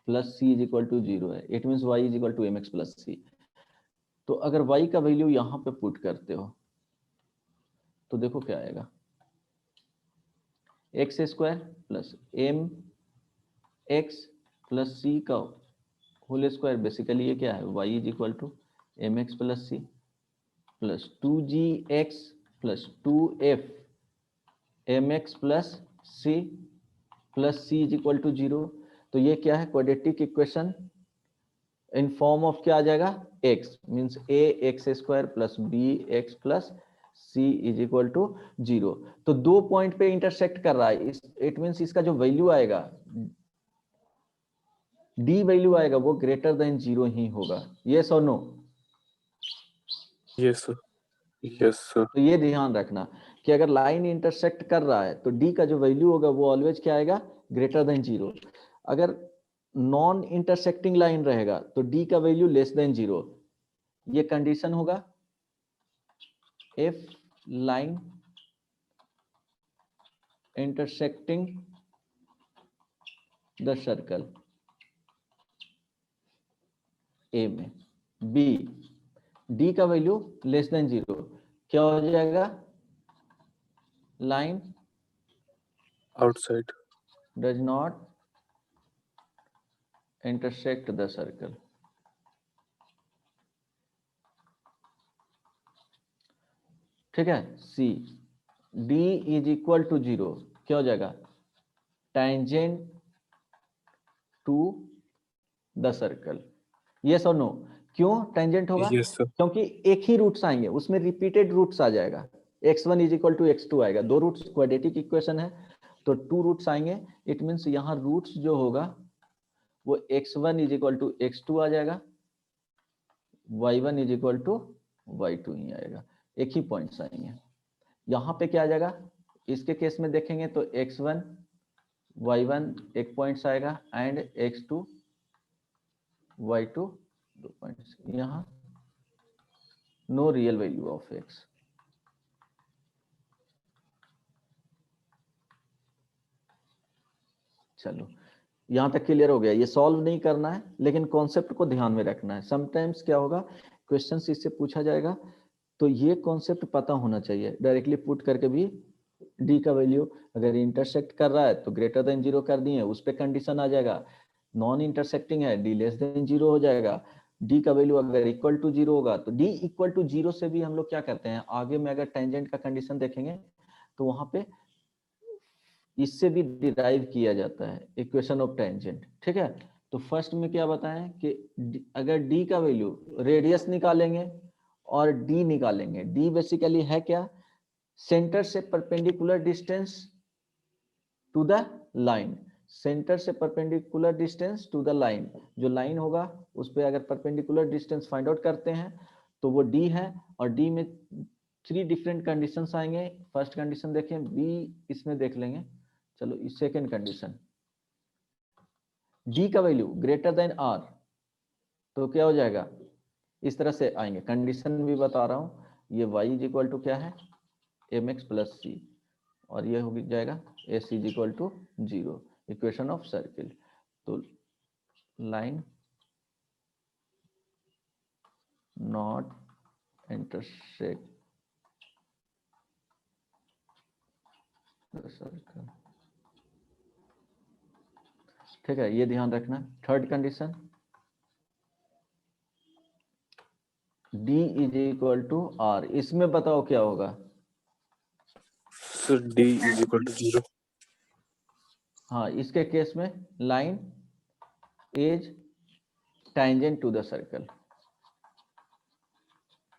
plus C is equal to 0 है, it means y is equal to mx plus C. तो अगर y का वैल्यू यहां पे पुट करते हो तो देखो क्या आएगा, X square plus M X plus C का होल स्क्वायर, बेसिकली ये क्या है, y is equal to M X plus C plus 2gx plus 2f M X plus C plus C is equal to 0। तो ये क्या है, quadratic equation in form of क्या आ जाएगा, x means a X square plus B X plus c is equal to 0। तो दो point पे इंटरसेक्ट कर रहा है, इट मीन्स इसका जो वैल्यू आएगा, d वैल्यू आएगा वो ग्रेटर देन 0 ही होगा, यस और no? Yes sir. Yes sir. तो ये ध्यान रखना कि अगर लाइन इंटरसेक्ट कर रहा है तो d का जो वैल्यू होगा वो ऑलवेज क्या आएगा, ग्रेटर देन 0। अगर नॉन इंटरसेक्टिंग लाइन रहेगा तो d का वैल्यू लेस देन 0। ये कंडीशन होगा if line intersecting the circle A में, B D का वैल्यू लेस देन 0, क्या हो जाएगा, line Outside. does not intersect the circle। ठीक है, C D is equal to 0, क्या हो जाएगा, tangent to the circle, yes और नो? क्यों टेंजेंट होगा? Yes sir. क्योंकि एक ही रूट्स आएंगे, उसमें रिपीटेड रूट्स आ जाएगा, x1 is equal to x2 आएगा, दो रूट्स, क्वाड्रेटिक इक्वेशन है तो टू रूट्स आएंगे, इट मीन्स यहाँ रूट्स जो होगा वो x1 is equal to x2 आ जाएगा, y1 is equal to y2 ही आएगा, एक ही पॉइंट्स आएंगे। यहाँ पे क्या आ जाएगा, इसके केस में देखेंगे तो x1 y1 एक पॉइंट्स आएगा एंड x2 y2 दो पॉइंट्स, यहाँ no real value of x। चलो यहां तक क्लियर हो गया, ये सॉल्व नहीं करना है लेकिन कॉन्सेप्ट को ध्यान में रखना है। समटाइम्स क्या होगा, क्वेश्चन इससे पूछा जाएगा तो ये कॉन्सेप्ट पता होना चाहिए, डायरेक्टली पुट करके भी डी का वैल्यू अगर इंटरसेक्ट कर रहा है तो ग्रेटर देन 0 कर दिए, उस पर कंडीशन आ जाएगा, नॉन इंटरसेक्टिंग है डी लेस देन 0 हो जाएगा, डी का वैल्यू अगर इक्वल टू 0 होगा तो डी इक्वल टू 0 से भी हम लोग क्या करते हैं, आगे में अगर टेंजेंट का कंडीशन देखेंगे तो वहां पे इससे भी डिराइव किया जाता है इक्वेशन ऑफ टेंजेंट। ठीक है, तो फर्स्ट में क्या बताएं कि अगर डी का वैल्यू, रेडियस निकालेंगे और डी निकालेंगे, डी बेसिकली है क्या, सेंटर से perpendicular distance to the line, centre से perpendicular distance to the line, जो लाइन होगा उस पर अगर परपेंडिकुलर डिस्टेंस फाइंड आउट करते हैं तो वो डी है, और डी में 3 डिफरेंट कंडीशंस आएंगे। फर्स्ट कंडीशन देखें, बी इसमें देख लेंगे, चलो इस सेकेंड कंडीशन, डी का वैल्यू ग्रेटर देन आर, तो क्या हो जाएगा, इस तरह से आएंगे, कंडीशन भी बता रहा हूं, ये y इज इक्वल टू क्या है, mx प्लस सी, और ये हो जाएगा s is equal to 0, equation of circle. तो line not intersect the circle. ठीक है, ये ध्यान रखना। Third condition, d is equal to r, इसमें बताओ क्या होगा। Sir D is equal to 0। हाँ, इसके केस में line is tangent to the circle,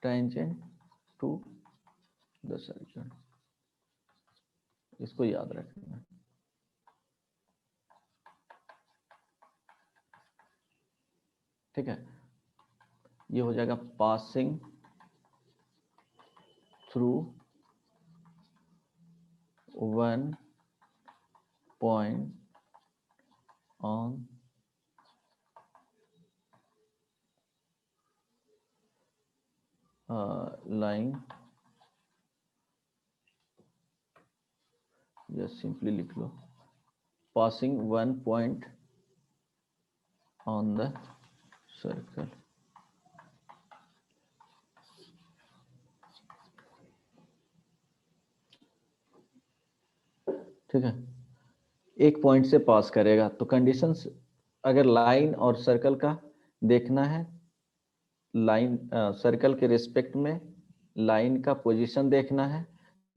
tangent to the circle, इसको याद रखना। ठीक है, ये हो जाएगा passing through one point on line, या सिंपली लिख लो passing one point on the circle. ठीक है, एक पॉइंट से पास करेगा। तो कंडीशंस अगर लाइन और सर्कल का देखना है, लाइन सर्कल के रिस्पेक्ट में लाइन का पोजीशन देखना है,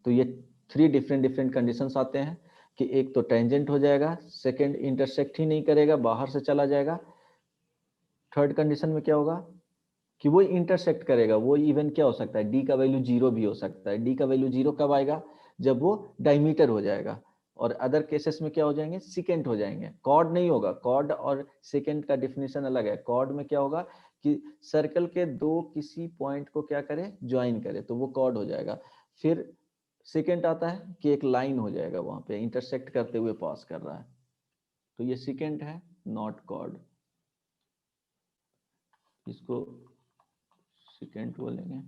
तो ये 3 डिफरेंट कंडीशंस आते हैं कि एक तो टेंजेंट हो जाएगा, सेकंड इंटरसेक्ट ही नहीं करेगा, बाहर से चला जाएगा, थर्ड कंडीशन में क्या होगा कि वो इंटरसेक्ट करेगा। वो इवन क्या हो सकता है, डी का वैल्यू 0 भी हो सकता है। डी का वैल्यू 0 कब आएगा, जब वो डायमीटर हो जाएगा, और अदर केसेस में क्या हो जाएंगे, सिकेंट हो जाएंगे। कॉर्ड नहीं होगा, कॉर्ड और सेकेंट का डिफिनेशन अलग है। कॉर्ड में क्या होगा कि सर्कल के दो किसी पॉइंट को क्या करे, ज्वाइन करे, तो वो कॉर्ड हो जाएगा। फिर सेकेंट आता है कि एक लाइन हो जाएगा, वहां पे इंटरसेक्ट करते हुए पास कर रहा है, तो ये सेकेंट है, नॉट कॉर्ड, इसको सेकेंड बोलेंगे।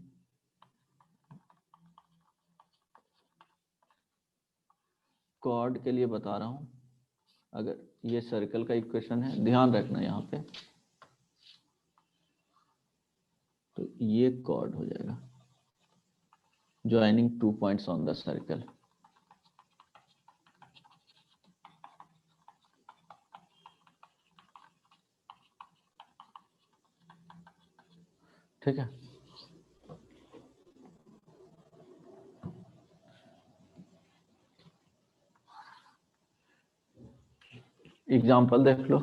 कॉर्ड के लिए बता रहा हूं, अगर ये सर्कल का इक्वेशन है, ध्यान रखना यहाँ पे, तो ये कॉर्ड हो जाएगा, joining 2 points on the circle. ठीक है, एग्जाम्पल देख लो।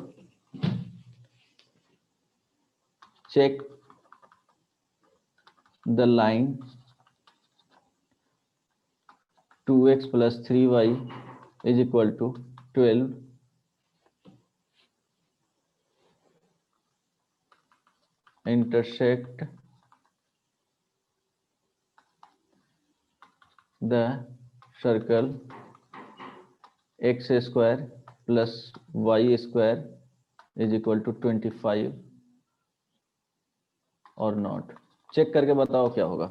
Check the line 2x plus 3y is equal to 12 intersect the circle x square plus y square is equal to 25 or not। Check करके बताओ क्या होगा।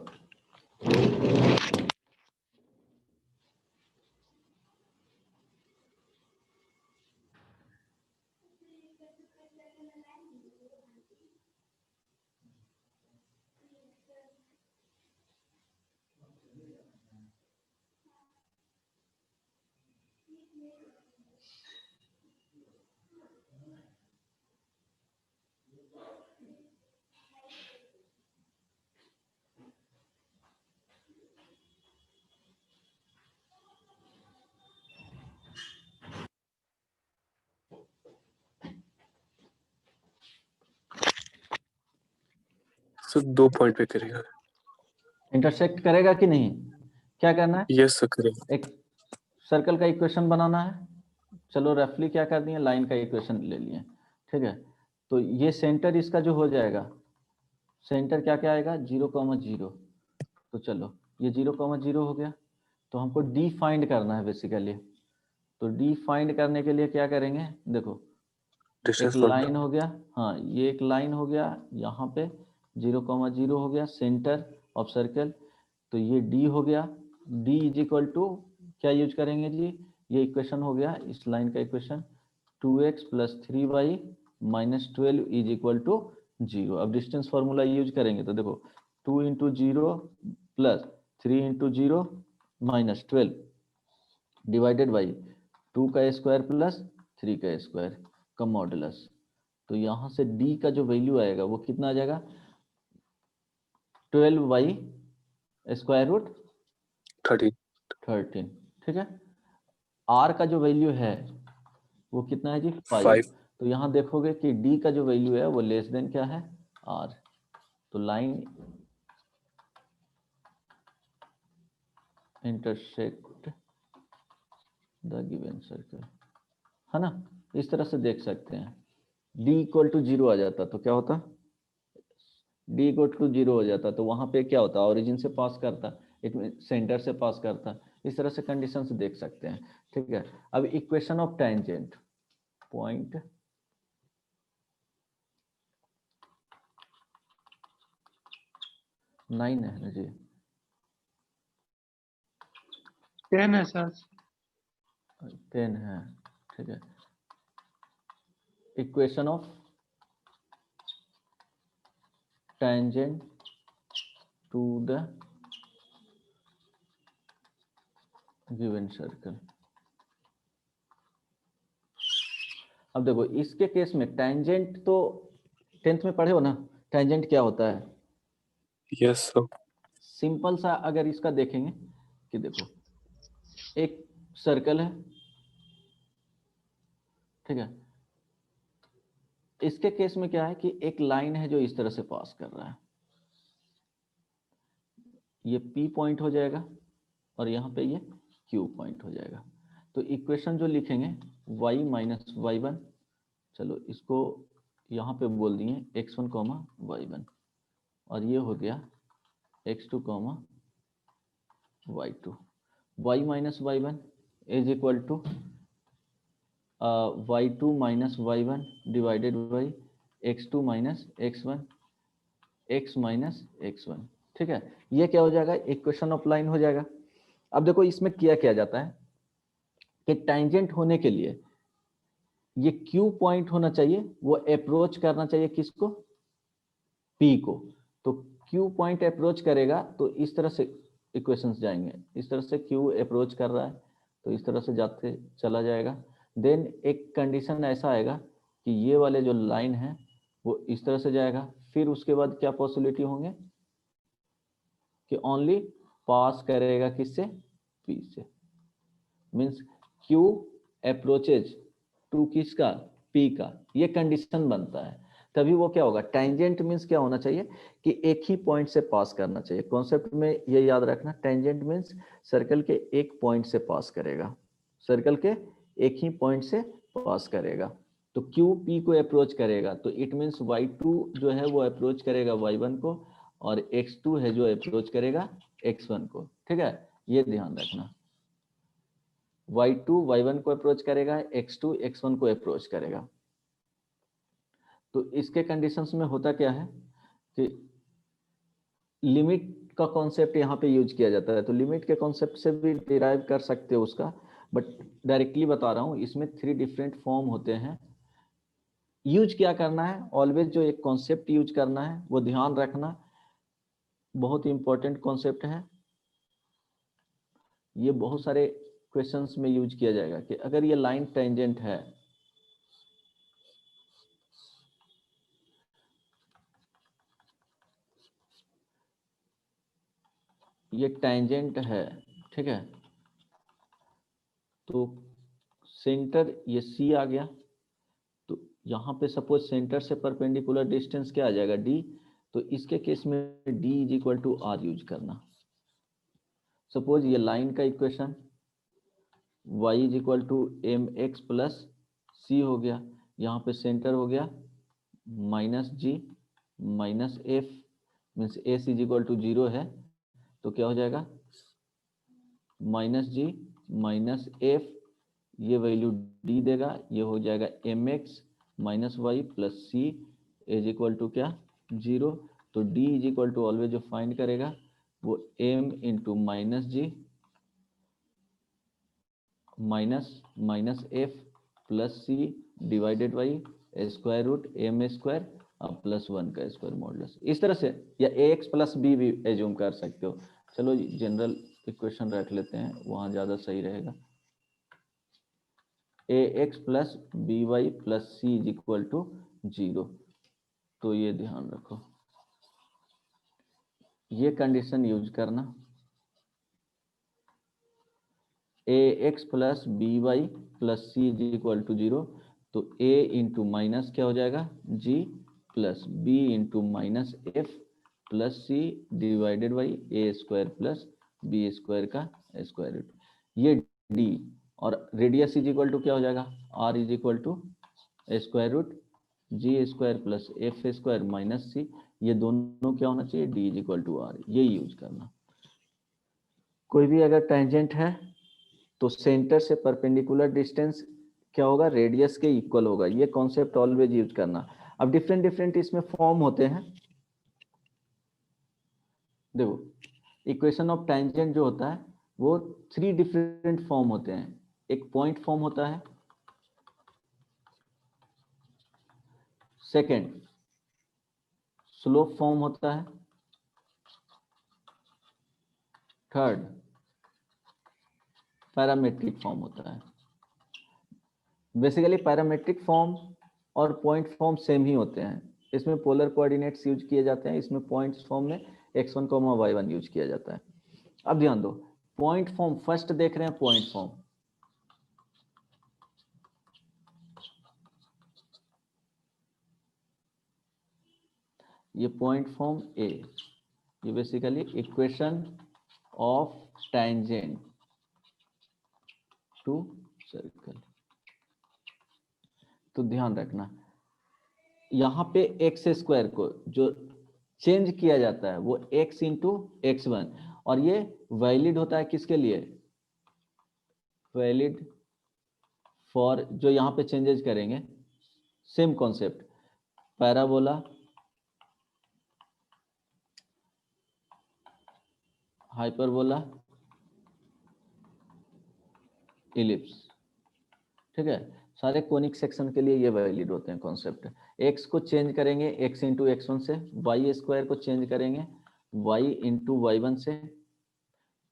सर 2 पॉइंट पे करेगा। इंटरसेक्ट करेगा कि नहीं, क्या करना है, यस सर करेगा। एक सर्कल का इक्वेशन बनाना है। चलो रफली क्या कर दिए, लाइन का इक्वेशन ले लिए। ठीक है, तो ये सेंटर इसका जो हो जाएगा, सेंटर क्या क्या आएगा, 0,0। तो चलो ये 0,0 हो गया, तो हमको डी फाइंड करना है बेसिकली। तो डी फाइंड करने के लिए क्या करेंगे, देखो एक डिस्टेंस लाइन हो गया, हाँ ये एक लाइन हो गया, यहाँ पे 0,0 हो गया सेंटर ऑफ सर्कल, तो ये डी हो गया, d इज इक्वल टू क्या यूज करेंगे जी, ये इक्वेशन हो गया इस लाइन का equation 2x + 3y - 12 is equal to 0। अब डिस्टेंस फार्मूला यूज करेंगे तो देखो 2 × 0 + 3 × 0 - 12 डिवाइडेड बाई 2 का स्क्वायर प्लस 3 का स्क्वायर का मॉडुलस। तो यहाँ से d का जो वैल्यू आएगा वो कितना आ जाएगा 12/√13। 13 ठीक है। r का जो वैल्यू है वो कितना है जी 5। 5 तो यहाँ देखोगे कि d का जो वैल्यू है वो लेस देन क्या है r। तो line intersect the given circle, है ना। इस तरह से देख सकते हैं। d = 0 आ जाता तो क्या होता, d = 0 हो जाता तो वहां पे क्या होता, ओरिजिन से पास करता, एक सेंटर से पास करता। इस तरह से कंडीशन से देख सकते हैं। ठीक है। अब इक्वेशन ऑफ टेंजेंट पॉइंट 9 है ना जी, 10 है सर। 10 है। ठीक है। Equation of tangent to the given circle. अब देखो इसके केस में टेंजेंट तो 10th में पढ़े हो ना, टेंजेंट क्या होता है। Yes sir. सिंपल सा अगर इसका देखेंगे कि देखो एक सर्कल है, ठीक है। इसके केस में क्या है कि एक लाइन है जो इस तरह से पास कर रहा है, ये P पॉइंट हो जाएगा और यहाँ पे ये Q पॉइंट हो जाएगा। तो इक्वेशन जो लिखेंगे y - y1, चलो इसको यहाँ पे बोल दिए x1, y1, और ये हो गया x2, y2। y - y1 is equal to y2 - y1 divided by x2 - x1, x - x1। ठीक है। ये क्या हो जाएगा, इक्वेशन ऑफ लाइन हो जाएगा। अब देखो इसमें किया जाता है कि टेंजेंट होने के लिए ये Q पॉइंट होना चाहिए, वो अप्रोच करना चाहिए किसको, P को। तो Q पॉइंट अप्रोच करेगा तो इस तरह से इक्वेशंस जाएंगे। इस तरह से Q अप्रोच कर रहा है तो इस तरह से जाते चला जाएगा। देन एक कंडीशन ऐसा आएगा कि ये वाले जो लाइन है वो इस तरह से जाएगा। फिर उसके बाद क्या पॉसिबिलिटी होंगे कि ओनली पास करेगा किससे, P से। मीन्स Q अप्रोचेज टू किसका, P का। ये कंडीशन बनता है तभी वो क्या होगा, टेंजेंट मीन्स क्या होना चाहिए कि एक ही पॉइंट से पास करना चाहिए। कॉन्सेप्ट में ये याद रखना, टेंजेंट मीन्स सर्कल के एक पॉइंट से पास करेगा, सर्कल के एक ही पॉइंट से पास करेगा। तो Q P को अप्रोच करेगा तो इट मीन्स y2 जो है वो अप्रोच करेगा y1 को, और x2 है जो अप्रोच करेगा x1 को। ठीक है, ये ध्यान रखना। y2 y1 को अप्रोच करेगा, x2 x1 को अप्रोच करेगा। तो इसके कंडीशंस में होता क्या है कि लिमिट का कॉन्सेप्ट यहाँ पे यूज किया जाता है। तो लिमिट के कॉन्सेप्ट से भी डिराइव कर सकते हो उसका, बट डायरेक्टली बता रहा हूँ। इसमें 3 डिफरेंट फॉर्म होते हैं। यूज क्या करना है, ऑलवेज जो एक कॉन्सेप्ट यूज करना है वो ध्यान रखना, बहुत इंपॉर्टेंट कॉन्सेप्ट है ये। बहुत सारे क्वेश्चंस में यूज किया जाएगा कि अगर ये लाइन टेंजेंट है, ये टेंजेंट है, ठीक है, तो सेंटर ये C आ गया, तो यहाँ पे सपोज सेंटर से परपेंडिकुलर डिस्टेंस क्या आ जाएगा, D। तो इसके केस में D = R यूज करना। सपोज ये लाइन का इक्वेशन y = mx + c हो गया, यहाँ पे सेंटर हो गया -g - f, मीन्स s = 0 है तो क्या हो जाएगा -g - f, ये वैल्यू d देगा, ये हो जाएगा mx - y + c = क्या 0। तो d = ऑलवेज जो फाइंड करेगा वो m × -g minus F plus C divided by square root M square plus 1 का स्क्वायर मॉडुलस, इस तरह से, या ए एक्स प्लस बी भी एज्यूम कर सकते हो। चलो जनरल इक्वेशन रख लेते हैं, वहां ज्यादा सही रहेगा। A X plus B Y plus C is equal to 0। तो ये ध्यान रखो, ये कंडीशन यूज करना, A X plus B Y plus C is equal to 0। तो a इंटू माइनस क्या हो जाएगा g plus b into minus F plus C divided by A square plus B square का स्क्वायर रूट, ये d, और radius is equal to क्या हो जाएगा r is equal to square root G square plus F square minus C, ये दोनों क्या होना चाहिए d is equal to r, ये यूज करना। कोई भी अगर टेंजेंट है तो सेंटर से परपेंडिकुलर डिस्टेंस क्या होगा, रेडियस के इक्वल होगा, ये कॉन्सेप्ट ऑलवेज यूज करना। अब डिफरेंट डिफरेंट इसमें फॉर्म होते हैं, देखो इक्वेशन ऑफ टेंजेंट जो होता है वो 3 डिफरेंट फॉर्म होते हैं। एक पॉइंट फॉर्म होता है, सेकंड स्लोप फॉर्म होता है, थर्ड पैरामेट्रिक फॉर्म होता है। बेसिकली पैरामेट्रिक फॉर्म और पॉइंट फॉर्म सेम ही होते हैं, इसमें पोलर कोऑर्डिनेट्स यूज किए जाते हैं, इसमें पॉइंट्स फॉर्म में x1, y1 यूज किया जाता है। अब ध्यान दो, पॉइंट फॉर्म फर्स्ट देख रहे हैं, पॉइंट फॉर्म ये पॉइंट फॉर्म ए, ये basically equation of tangent to circle. तो ध्यान रखना, यहाँ पे एक्स स्क्वायर को जो चेंज किया जाता है वो x इंटू x1, और ये वैलिड होता है किसके लिए, वैलिड फॉर जो यहाँ पे चेंजेस करेंगे, same concept, parabola, hyperbola, ellipse, ठीक है, सारे कोनिक सेक्शन के लिए ये वैलिड होते हैं कॉन्सेप्ट। x को चेंज करेंगे x इंटू x1 से, y स्क्वायर को चेंज करेंगे y इंटू y1 से,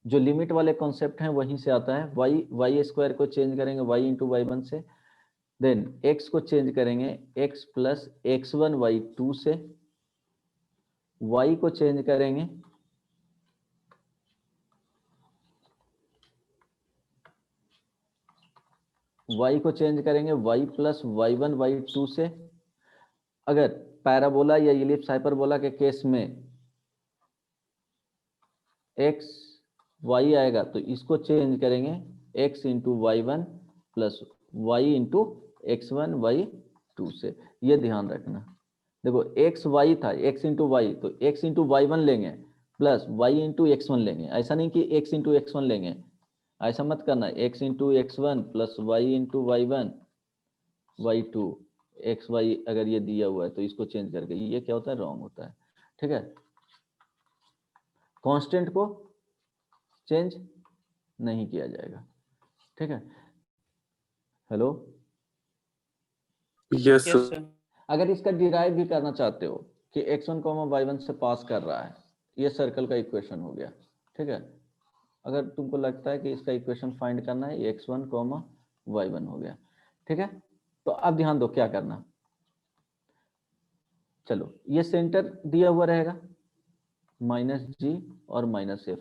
जो लिमिट वाले कॉन्सेप्ट हैं वहीं से आता है, y स्क्वायर को चेंज करेंगे y इंटू y1 से, देन x को चेंज करेंगे x प्लस x1 y2 से, y को चेंज करेंगे y को चेंज करेंगे y प्लस y1 y2 से। अगर पैराबोला या इलिप्स हाइपरबोला के केस में x y आएगा तो इसको चेंज करेंगे x into y1 plus y into x1 y2 से, ये ध्यान रखना। देखो x y था, x इंटू y, तो x इंटू y1 लेंगे प्लस y इंटू x1 लेंगे, ऐसा नहीं कि x इंटू x1 लेंगे, ऐसा मत करना, x into x1 plus y into y1 y2, x y अगर ये दिया हुआ है तो इसको चेंज करके, ये क्या होता है, रॉन्ग होता है, ठीक है। कांस्टेंट को चेंज नहीं किया जाएगा, ठीक है। Hello, yes yes sir. अगर इसका डिराइव भी करना चाहते हो कि x1, y1 से पास कर रहा है, ये सर्कल का इक्वेशन हो गया, ठीक है। अगर तुमको लगता है कि इसका इक्वेशन फाइंड करना है, x1, y1 हो गया, ठीक है। तो अब ध्यान दो क्या करना, चलो ये सेंटर दिया हुआ रहेगा -g और -f,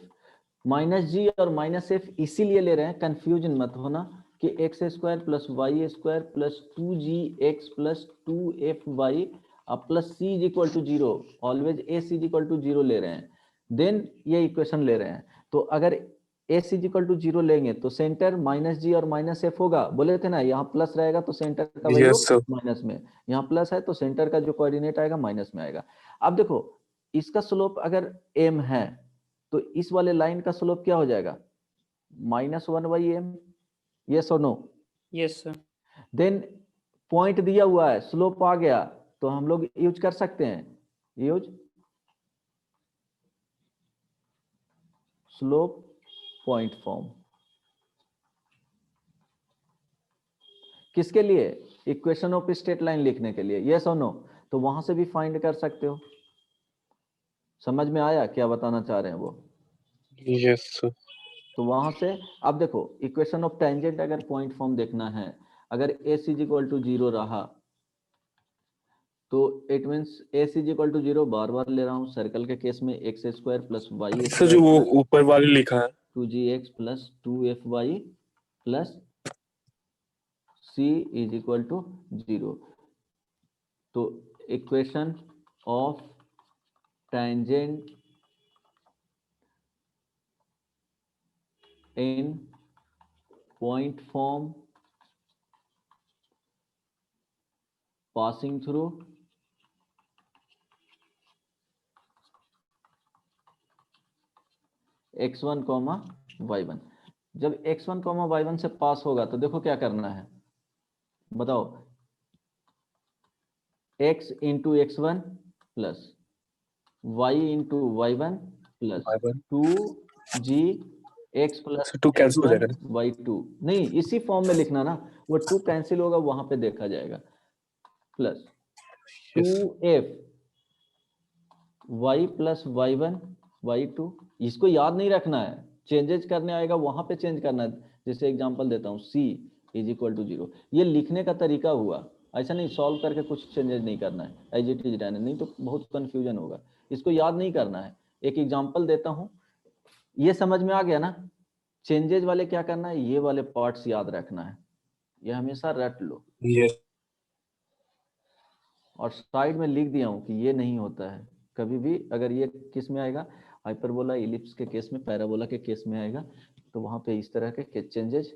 -g और -f इसीलिए ले रहे हैं, कंफ्यूजन मत होना कि x square plus y square plus 2gx plus 2fy plus c is equal to 0, always s is equal to 0 ले रहे हैं, देन ये इक्वेशन ले रहे हैं। तो अगर s इज इक्वल टू 0 लेंगे तो सेंटर -g और -f होगा, बोले थे ना, यहाँ प्लस रहेगा तो सेंटर का वैल्यू यस सर माइनस में, यहाँ प्लस है तो सेंटर का जो कोऑर्डिनेट आएगा माइनस में आएगा। अब देखो इसका स्लोप अगर m है तो इस वाले लाइन का स्लोप क्या हो जाएगा, -1/m, यस और no, yes sir. Then point दिया हुआ है, स्लोप आ गया तो हम लोग यूज कर सकते हैं, यूज स्लोप पॉइंट फॉर्म, किसके लिए? इक्वेशन ऑफ स्ट्रेट लाइन लिखने के लिए, यस और नो? तो वहां से भी फाइंड कर सकते हो। समझ में आया क्या बताना चाह रहे हैं वो? Yes sir. तो वहां से अब देखो, इक्वेशन ऑफ टेंजेंट अगर पॉइंट फॉर्म देखना है, अगर एस इज इक्वल टू 0 रहा तो it means S is equal to 0 बार बार ले रहा हूं। सर्कल के केस में X square plus Y sir जो वो स्क्वायर प्लस ऊपर वाले लिखा है 2gx plus 2fy plus c is equal to 0। तो equation of tangent in point form passing through x1 comma y1। जब x1 कॉमा y1 से पास होगा तो देखो क्या करना है, बताओ। x into x1 plus y into y1 plus y1 2g x plus sir 2 cancel हो जाएगा ना? y2, नहीं इसी फॉर्म में लिखना ना, वो 2 कैंसिल होगा वहां पे देखा जाएगा, plus yes 2f y plus y1 y2। इसको याद नहीं रखना है, चेंजेस करने आएगा वहां पे चेंज करना है। जैसे एग्जांपल देता हूं, c इज इक्वल टू 0। ये लिखने का तरीका हुआ, ऐसा नहीं सॉल्व करके कुछ चेंजेस नहीं करना है, एज इट इज रहना, नहीं तो बहुत कंफ्यूजन होगा। इसको याद नहीं करना है। एक एग्जांपल देता हूं, ये समझ में आ गया ना? चेंजेस वाले क्या करना है, ये वाले पार्ट्स याद रखना है, ये हमेशा रट लो। यस और साइड में लिख दिया हूं कि ये नहीं होता है कभी भी। अगर ये किस में आएगा, हाइपरबोला इलिप्स के केस में, पैराबोला के केस में आएगा, तो वहां पे इस तरह के चेंजेस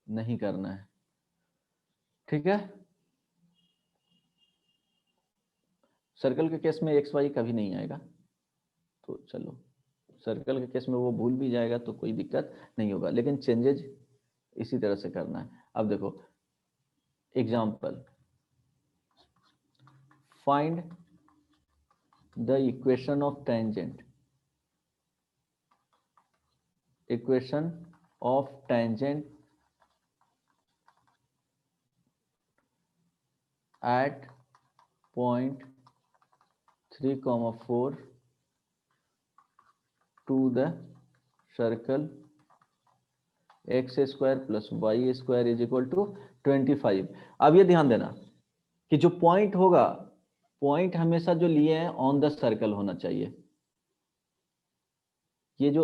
नहीं करना है, ठीक है? सर्कल के केस में एक्स वाई कभी नहीं आएगा, तो चलो सर्कल के केस में वो भूल भी जाएगा तो कोई दिक्कत नहीं होगा, लेकिन चेंजेस इसी तरह से करना है। अब देखो example, find the equation of tangent at point 3, 4 to the circle x square plus y square is equal to 25। अब ये ध्यान देना कि जो पॉइंट होगा, पॉइंट हमेशा जो लिए हैं ऑन द सर्कल होना चाहिए। ये जो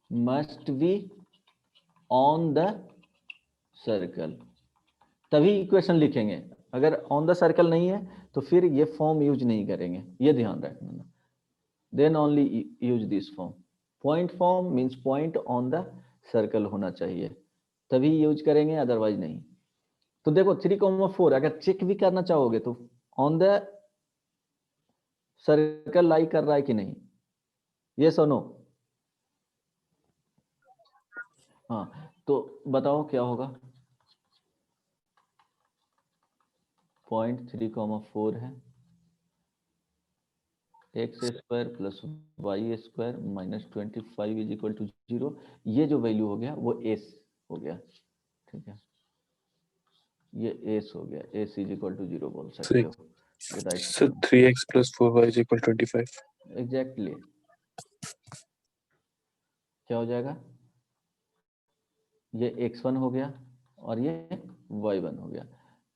must be on the circle, तभी इक्वेशन लिखेंगे। अगर ऑन द सर्कल नहीं है तो फिर ये फॉर्म यूज नहीं करेंगे, ये ध्यान रखना। Then only use this form. Point form means point on the circle होना चाहिए, तभी यूज करेंगे, अदरवाइज नहीं। तो देखो 3,4 अगर चेक भी करना चाहोगे तो ऑन द सर्कल लाई कर रहा है कि नहीं, ये सुनो। हाँ तो बताओ क्या होगा। पॉइंट 3,4 है, X square plus Y square minus 25 is equal to 0। ये जो वैल्यू हो गया वो एस हो गया, ठीक है? ये एस हो गया, एस इज इक्वल टू 0 बोल सकते हो। Sir 3x plus 4y is equal to 25। Exactly क्या हो जाएगा, ये x1 हो गया और ये y1 हो गया।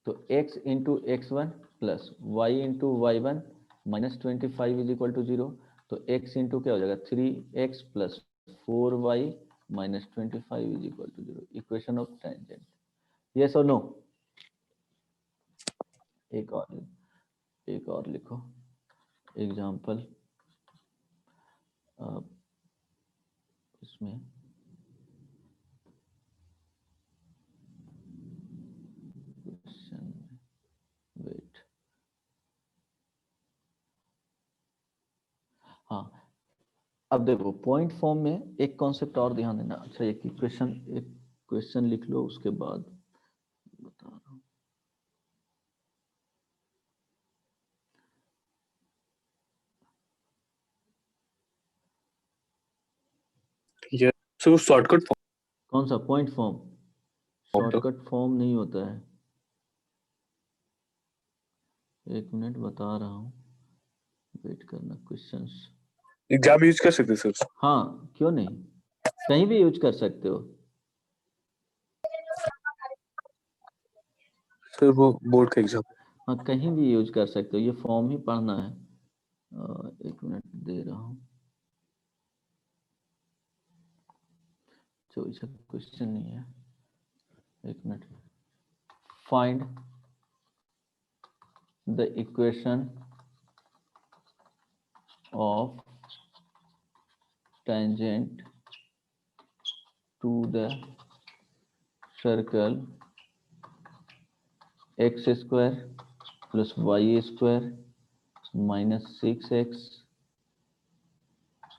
तो x into x1 plus y into y1 minus 25 is equal to 0। तो x इंटू क्या हो जाएगा, 3x plus 4y minus 25 is equal to 0। Equation of tangent, yes और नो? एक और लिखो एग्जाम्पल इसमें। वेट, हाँ अब देखो पॉइंट फॉर्म में एक कॉन्सेप्ट और ध्यान देना। अच्छा एक क्वेश्चन लिख लो, उसके बाद बता रहा हूँ। यस सर वो शॉर्टकट कौन सा पॉइंट फॉर्म? शॉर्टकट फॉर्म नहीं होता है, एक मिनट बता रहा हूँ, वेट करना। क्वेश्चंस एग्जाम यूज कर सकते सर? हाँ क्यों नहीं, कहीं भी यूज कर सकते हो। सर वो बोर्ड का एग्जाम। हाँ कहीं भी यूज कर सकते हो, ये फॉर्म ही पढ़ना है। एक मिनट दे रहा हूँ, चोरी सा क्वेश्चन नहीं है, एक minute. Find the equation of tangent to the circle x square plus y square minus 6x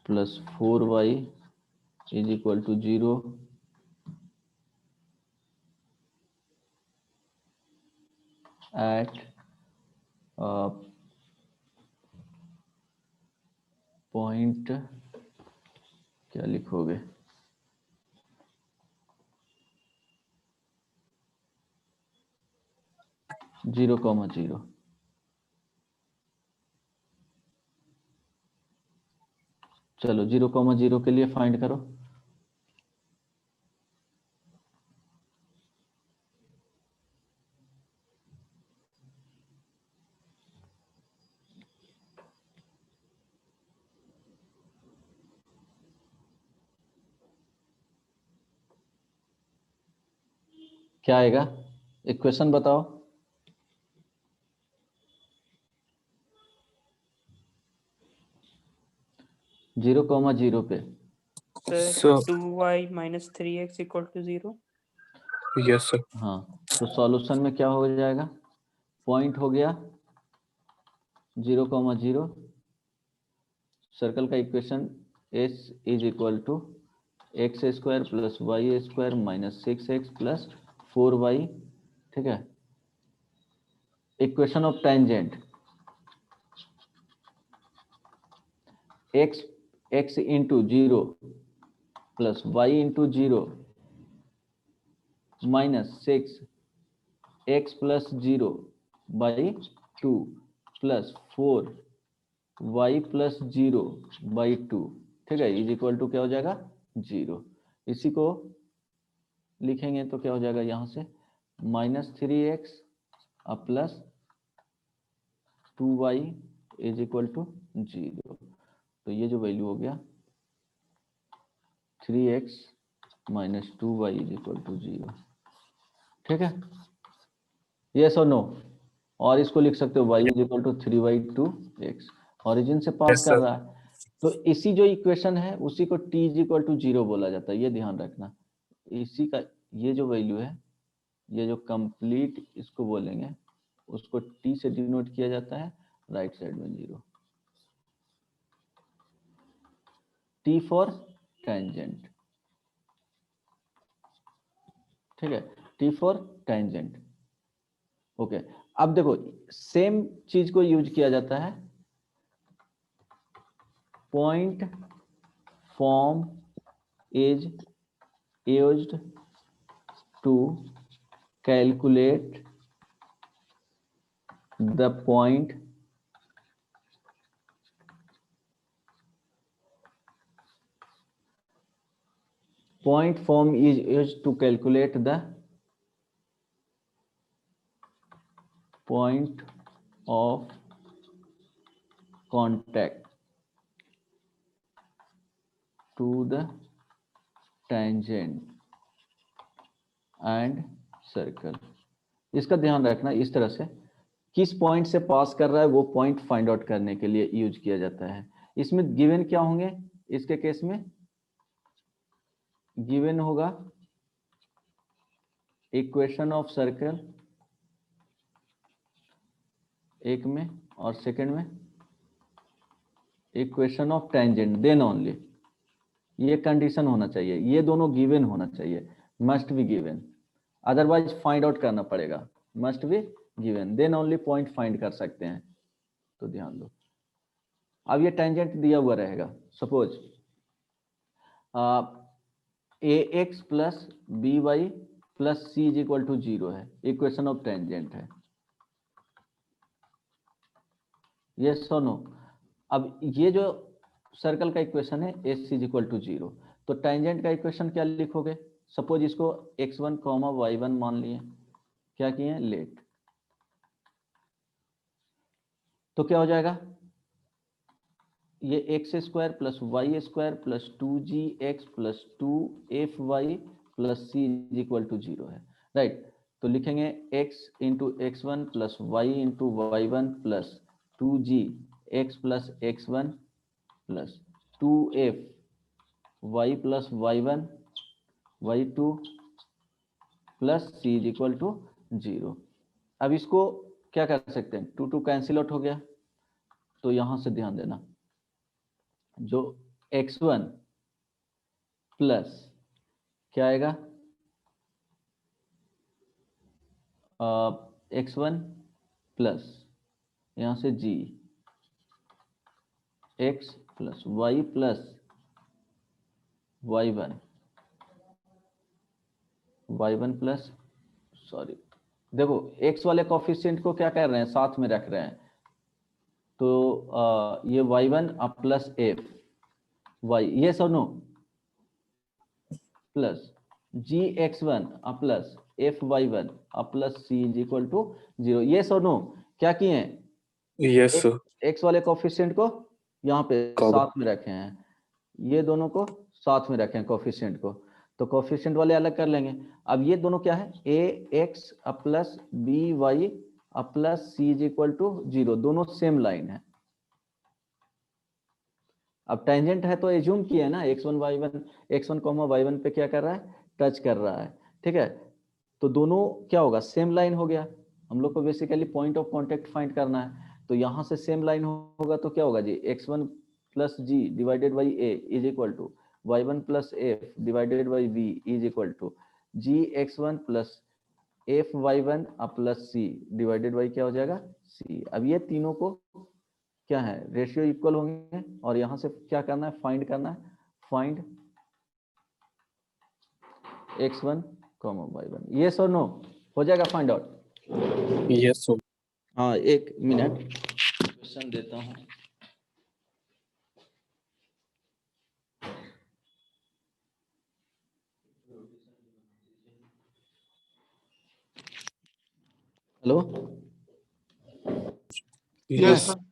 plus 4y is equal to 0 at point, क्या लिखोगे, जीरो कॉमा जीरो। चलो 0,0 के लिए फाइंड करो। क्या आएगा, इक्वेशन बताओ। जीरो कॉमा जीरो पे sir 2y minus 3x equal to 0. Yes sir. हाँ, तो सॉल्यूशन में क्या हो जाएगा, पॉइंट हो गया 0,0, सर्कल का equation s is equal to X square plus Y square minus 6x plus 4y, ठीक है। Equation of tangent x into 0 plus y into 0 minus 6x plus 0 by 2 plus 4y plus 0 by 2, ठीक है, is equal to क्या हो जाएगा 0। इसी को लिखेंगे तो क्या हो जाएगा यहाँ से -3x plus 2y is equal to 0। तो ये जो वैल्यू हो गया 3x minus 2y is equal to 0, ठीक है, यस और नो। और इसको लिख सकते हो y is equal to 3/2x, origin से पास Yes, कर sir. रहा है। तो इसी जो इक्वेशन है उसी को t इज इक्वल टू 0 बोला जाता है, ये ध्यान रखना। इसी का ये जो वैल्यू है, ये जो कंप्लीट इसको बोलेंगे, उसको t से डिनोट किया जाता है, राइट साइड में 0। t फॉर टेंजेंट, ठीक है, t फॉर टेंजेंट। ओके, अब देखो सेम चीज को यूज किया जाता है, point form is used to calculate the point form is used to calculate the point of contact to the tangent and circle। इसका ध्यान रखना, इस तरह से किस पॉइंट से पास कर रहा है वो पॉइंट फाइंड आउट करने के लिए यूज किया जाता है। इसमें गिवन क्या होंगे, इसके केस में गिवन होगा इक्वेशन ऑफ सर्कल एक में, और सेकंड में equation of tangent, then only. ये कंडीशन होना चाहिए, ये दोनों गिवन होना चाहिए, must be given, otherwise find out करना पड़ेगा। Must be given, then only point find कर सकते हैं। तो ध्यान दो, अब ये टेंजेंट दिया हुआ रहेगा, suppose ax plus by plus C is equal to 0 है, इक्वेशन ऑफ टेंजेंट है। यस और नो? अब ये जो सर्कल का इक्वेशन है एस इज इक्वल टू 0, तो टेंजेंट का इक्वेशन क्या लिखोगे? सपोज इसको x1 y1 मान लिए, क्या किए? लेट, तो क्या हो जाएगा? ये X square plus Y square plus 2gx plus 2fy plus C is equal to 0 है, राइट? तो लिखेंगे x into x1 plus Y into y1 plus 2gx plus x1 plus 2f y plus y1 y2 plus C is equal to 0। अब इसको क्या कर सकते हैं? 2 2 cancel out हो गया, तो यहां से ध्यान देना, जो x1 प्लस क्या आएगा? x1 प्लस यहां से g x plus y plus y1 plus, sorry देखो x वाले कोफिशिएंट को क्या कर रहे हैं? साथ में रख रहे हैं, तो ये y1 प्लस f y, ये सब no, plus gx1 plus fy1 plus c is equal to 0, ये सब नो? क्या किए हैं? यस सर, x वाले कोफिशिएंट को यहाँ पे कॉमन। साथ में रखे हैं, ये दोनों को साथ में रखे हैं कोफिशिएंट को, तो कोफिशिएंट वाले अलग कर लेंगे। अब ये दोनों क्या है? ax plus by plus c is equal to 0, दोनों सेम लाइन है। अब टेंजेंट है तो एज्यूम किए ना x1 y1 पे क्या कर रहा है? टच कर रहा है, ठीक है? तो दोनों क्या होगा? सेम लाइन हो गया। हम लोग को basically point of contact find करना है, तो यहाँ से सेम लाइन होगा तो क्या होगा जी? x1 plus g divided by a is equal to y1 plus f divided by v is equal to gx1 plus fy1 plus c divided by क्या हो जाएगा? c। अब ये तीनों को क्या है? रेशियो इक्वल होंगे, और यहाँ से क्या करना है? फाइंड करना है, फाइंड x1 y1। ये सर नो हो जाएगा फाइंड आउट? Yes sir. हाँ, एक मिनट क्वेश्चन देता हूँ। Hello, yes sir.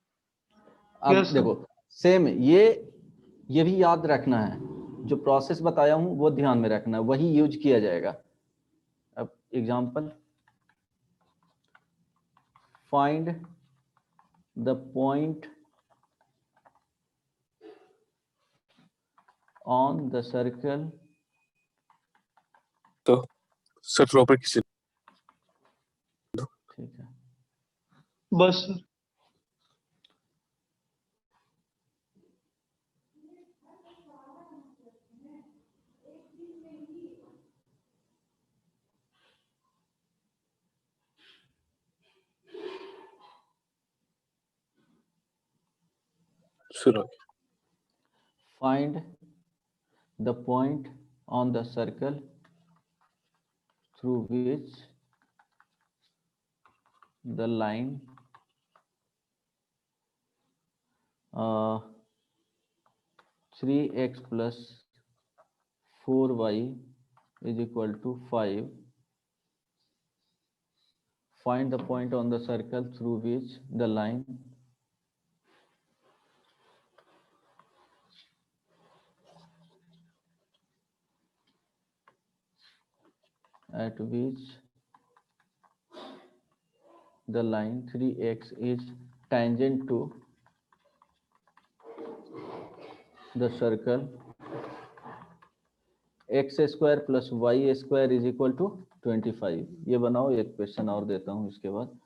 अब Yes, sir. देखो सेम ये भी याद रखना है, जो प्रोसेस बताया हूँ वो ध्यान में रखना है, वही यूज किया जाएगा। अब example, find the point on the circle, तो सर प्रॉपर किसी ठीक है? बस सर। सुनो, Find the point on the circle through which the line 3x plus 4y is equal to 5. Find the point on the circle through which the line at which the line 3x is tangent to the circle x square plus y square is equal to 25। ये बनाओ, एक question और देता हूं इसके बाद।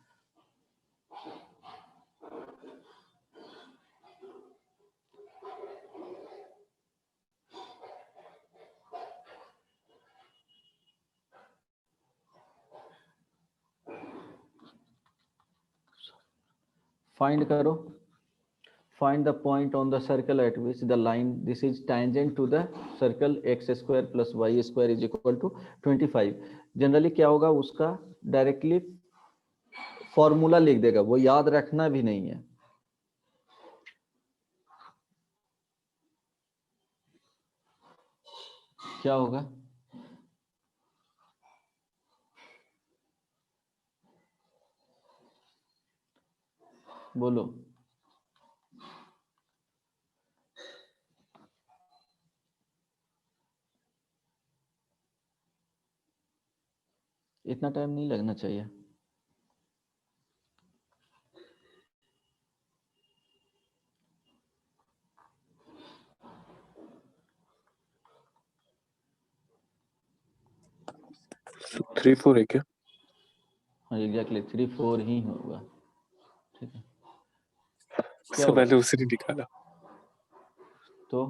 Find करो, find the point on the circle at which the line this is tangent to the circle x square plus y square is equal to 25। Generally क्या होगा, उसका डायरेक्टली फॉर्मूला लिख देगा, वो याद रखना भी नहीं है। क्या होगा, बोलो। इतना टाइम नहीं लगना चाहिए। थ्री फोर है क्या? हाँ एग्जैक्टली 3 4 ही होगा। ठीक है, क्या सर होगा मैंने उसे नहीं निकाला। तो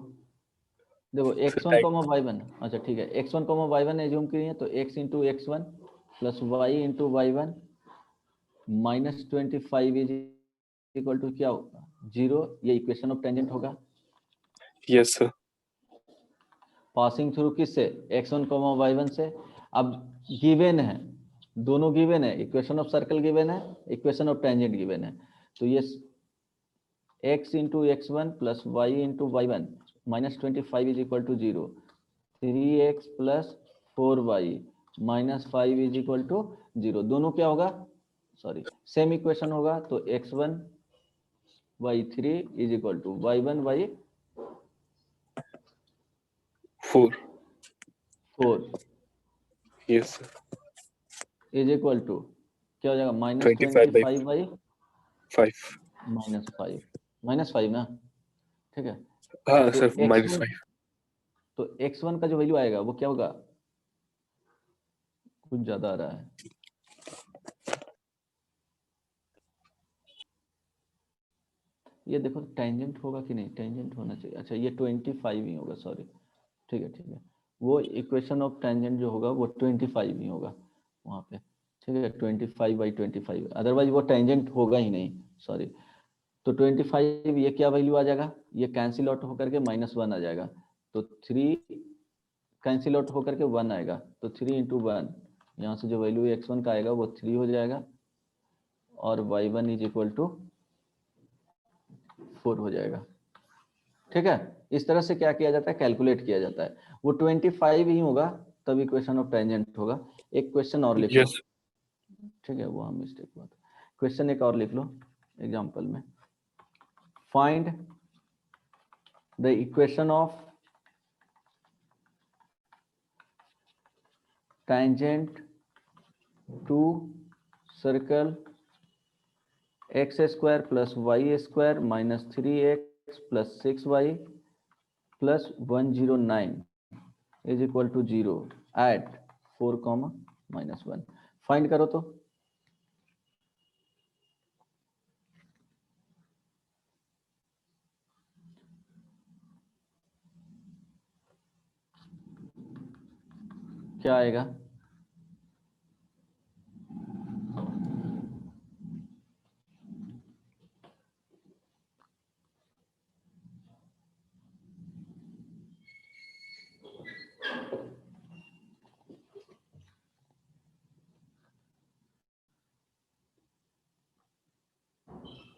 देखो x1 टाइम कॉमा y1, अच्छा ठीक है, x1 कॉमा y1 एज्यूम करिए, तो x into x1 plus y into y1 minus 25 is equal to क्या होगा, 0। ये इक्वेशन ऑफ टेंजेंट होगा। Yes sir. पासिंग थ्रू किससे, x1 कॉमा y1 से। अब गिवन है, दोनों गिवन है, इक्वेशन ऑफ सर्कल गिवन है, इक्वेशन ऑफ टेंजेंट गिवन है। तो ये x into x1 plus y into y1 minus 25 is equal to 0। 3x plus 4y minus 5 is equal to 0। दोनों क्या होगा, सॉरी सेम इक्वेशन होगा। तो x1 y3 is equal to y1 four. y4 yes sir. Is equal to क्या हो जाएगा, minus 25 by 25 by 5। Minus 5 ना, ठीक है। हाँ तो सर x1 -5। तो x1 का जो वैल्यू आएगा वो क्या होगा, कुछ ज्यादा आ रहा है। ये देखो टेंजेंट होगा कि नहीं, टेंजेंट होना चाहिए। अच्छा ये 25 ही होगा, सॉरी, ठीक है ठीक है। वो इक्वेशन ऑफ टेंजेंट जो होगा वो 25 ही होगा वहाँ पे, ठीक है। 25 बाई 25, अदरवाइज वो टेंजेंट होगा ही नहीं, सॉरी। तो 25 ये क्या वैल्यू आ जाएगा, ये कैंसिल आउट होकर के -1 आ जाएगा। तो 3 कैंसिल आउट होकर के 1 आएगा, तो 3 इंटू 1, यहाँ से जो वैल्यू x1 का आएगा वो 3 हो जाएगा, और y1 इज इक्वल टू 4 हो जाएगा। ठीक है, इस तरह से क्या किया जाता है, कैलकुलेट किया जाता है। वो 25 ही होगा तब इक्वेशन ऑफ टेंजेंट होगा। एक क्वेश्चन और लिख लो, यस ठीक है, वो हम मिस्टेक हुआ था। क्वेश्चन एक और लिख लो एग्जांपल में। Find the equation of tangent to circle x square plus y square minus 3x plus 6y plus 109 is equal to 0 at 4 comma -1। Find करो तो क्या आएगा,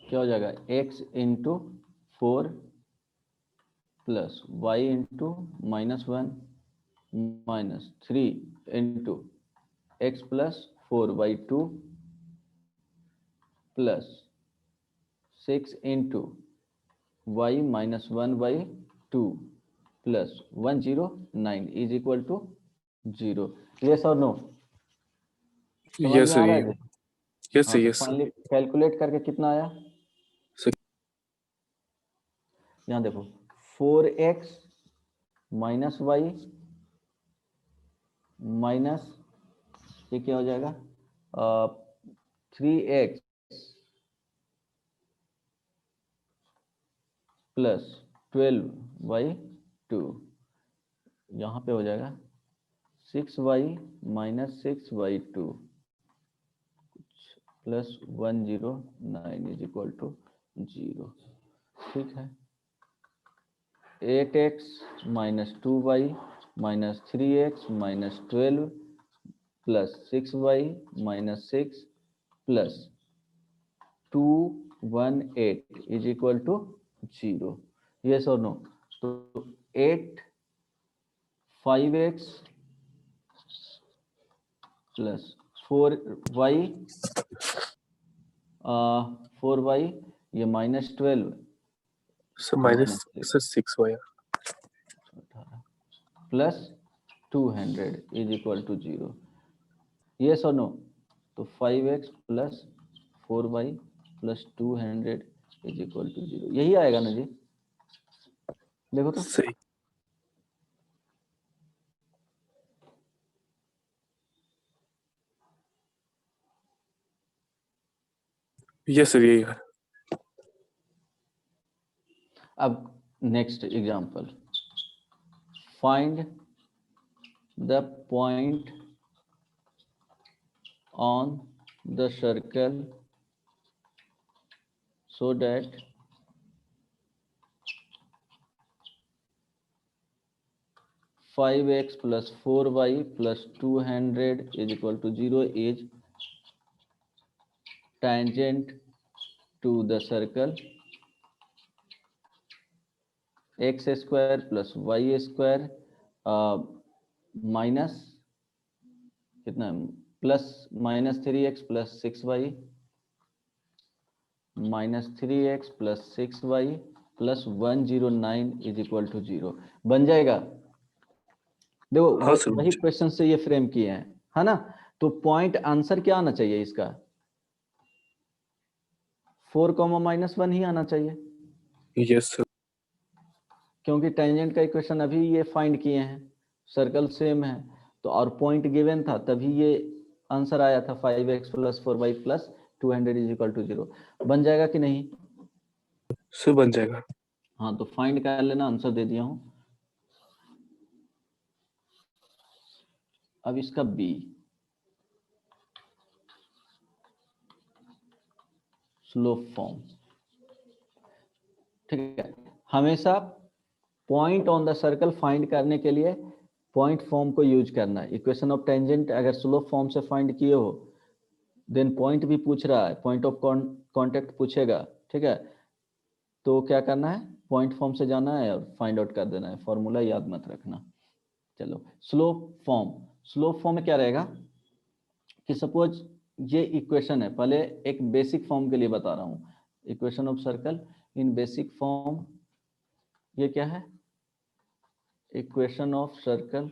क्या हो जाएगा, x into 4 plus Y into -1 minus 3 into x plus 4/2 plus 6 into y -1/2 plus 109 is equal to 0। Yes और no, समझ yes में आ सर। रहा है? यस हाँ सर। तो यस फाइनली कैलकुलेट करके कितना आया, सर। यहाँ देखो 4x माइनस वाई माइनस ये क्या हो जाएगा 3x प्लस 12/2, यहाँ पे हो जाएगा 6y minus 6/2 plus 109 is equal to 0। ठीक है, 8x minus 2y minus 3x minus 12 plus 6y minus 6 plus 218 is equal to 0। Yes और नो? तो 8 5x प्लस 4y 4y ये minus 12 sir minus sir 6y plus 200 is equal to 0। Yes और no? तो 5x plus 4y plus 200 is equal to 0, यही आएगा ना जी? देखो तो सही। यस सर यही है। अब next example, find the point on the circle so that five x plus 4y plus 200 is equal to 0 is tangent to the circle x square plus y square minus कितना plus minus 3x plus 6y minus 3x plus 6y plus 109 is equal to 0 बन जाएगा। देखो हाँ sir वही question से ये frame किए हैं, है ना? तो पॉइंट आंसर क्या आना चाहिए इसका? 4 -1 ही आना चाहिए। Yes sir. क्योंकि टेंजेंट का इक्वेशन अभी ये फाइंड किए हैं, सर्कल सेम है तो और पॉइंट गिवन था तभी ये आंसर आया था 5x plus 4y plus 200 is equal to 0। बन जाएगा कि नहीं? सर बन जाएगा। हाँ तो फाइंड कर लेना, आंसर दे दिया हूं। अब इसका बी, स्लोप फॉर्म, ठीक है। हमेशा point on the circle find करने के लिए पॉइंट फॉर्म को यूज करना है। इक्वेशन ऑफ टेंजेंट अगर स्लोप फॉर्म से फाइंड किए हो देन पॉइंट भी पूछ रहा है, पॉइंट ऑफ कांटेक्ट पूछेगा, ठीक है। तो क्या करना है, पॉइंट फॉर्म से जाना है और फाइंड आउट कर देना है, फॉर्मूला याद मत रखना। चलो स्लोप फॉर्म, स्लोप फॉर्म में क्या रहेगा कि सपोज ये इक्वेशन है, पहले एक बेसिक फॉर्म के लिए बता रहा हूँ, equation of circle in basic form, ये क्या है, equation of circle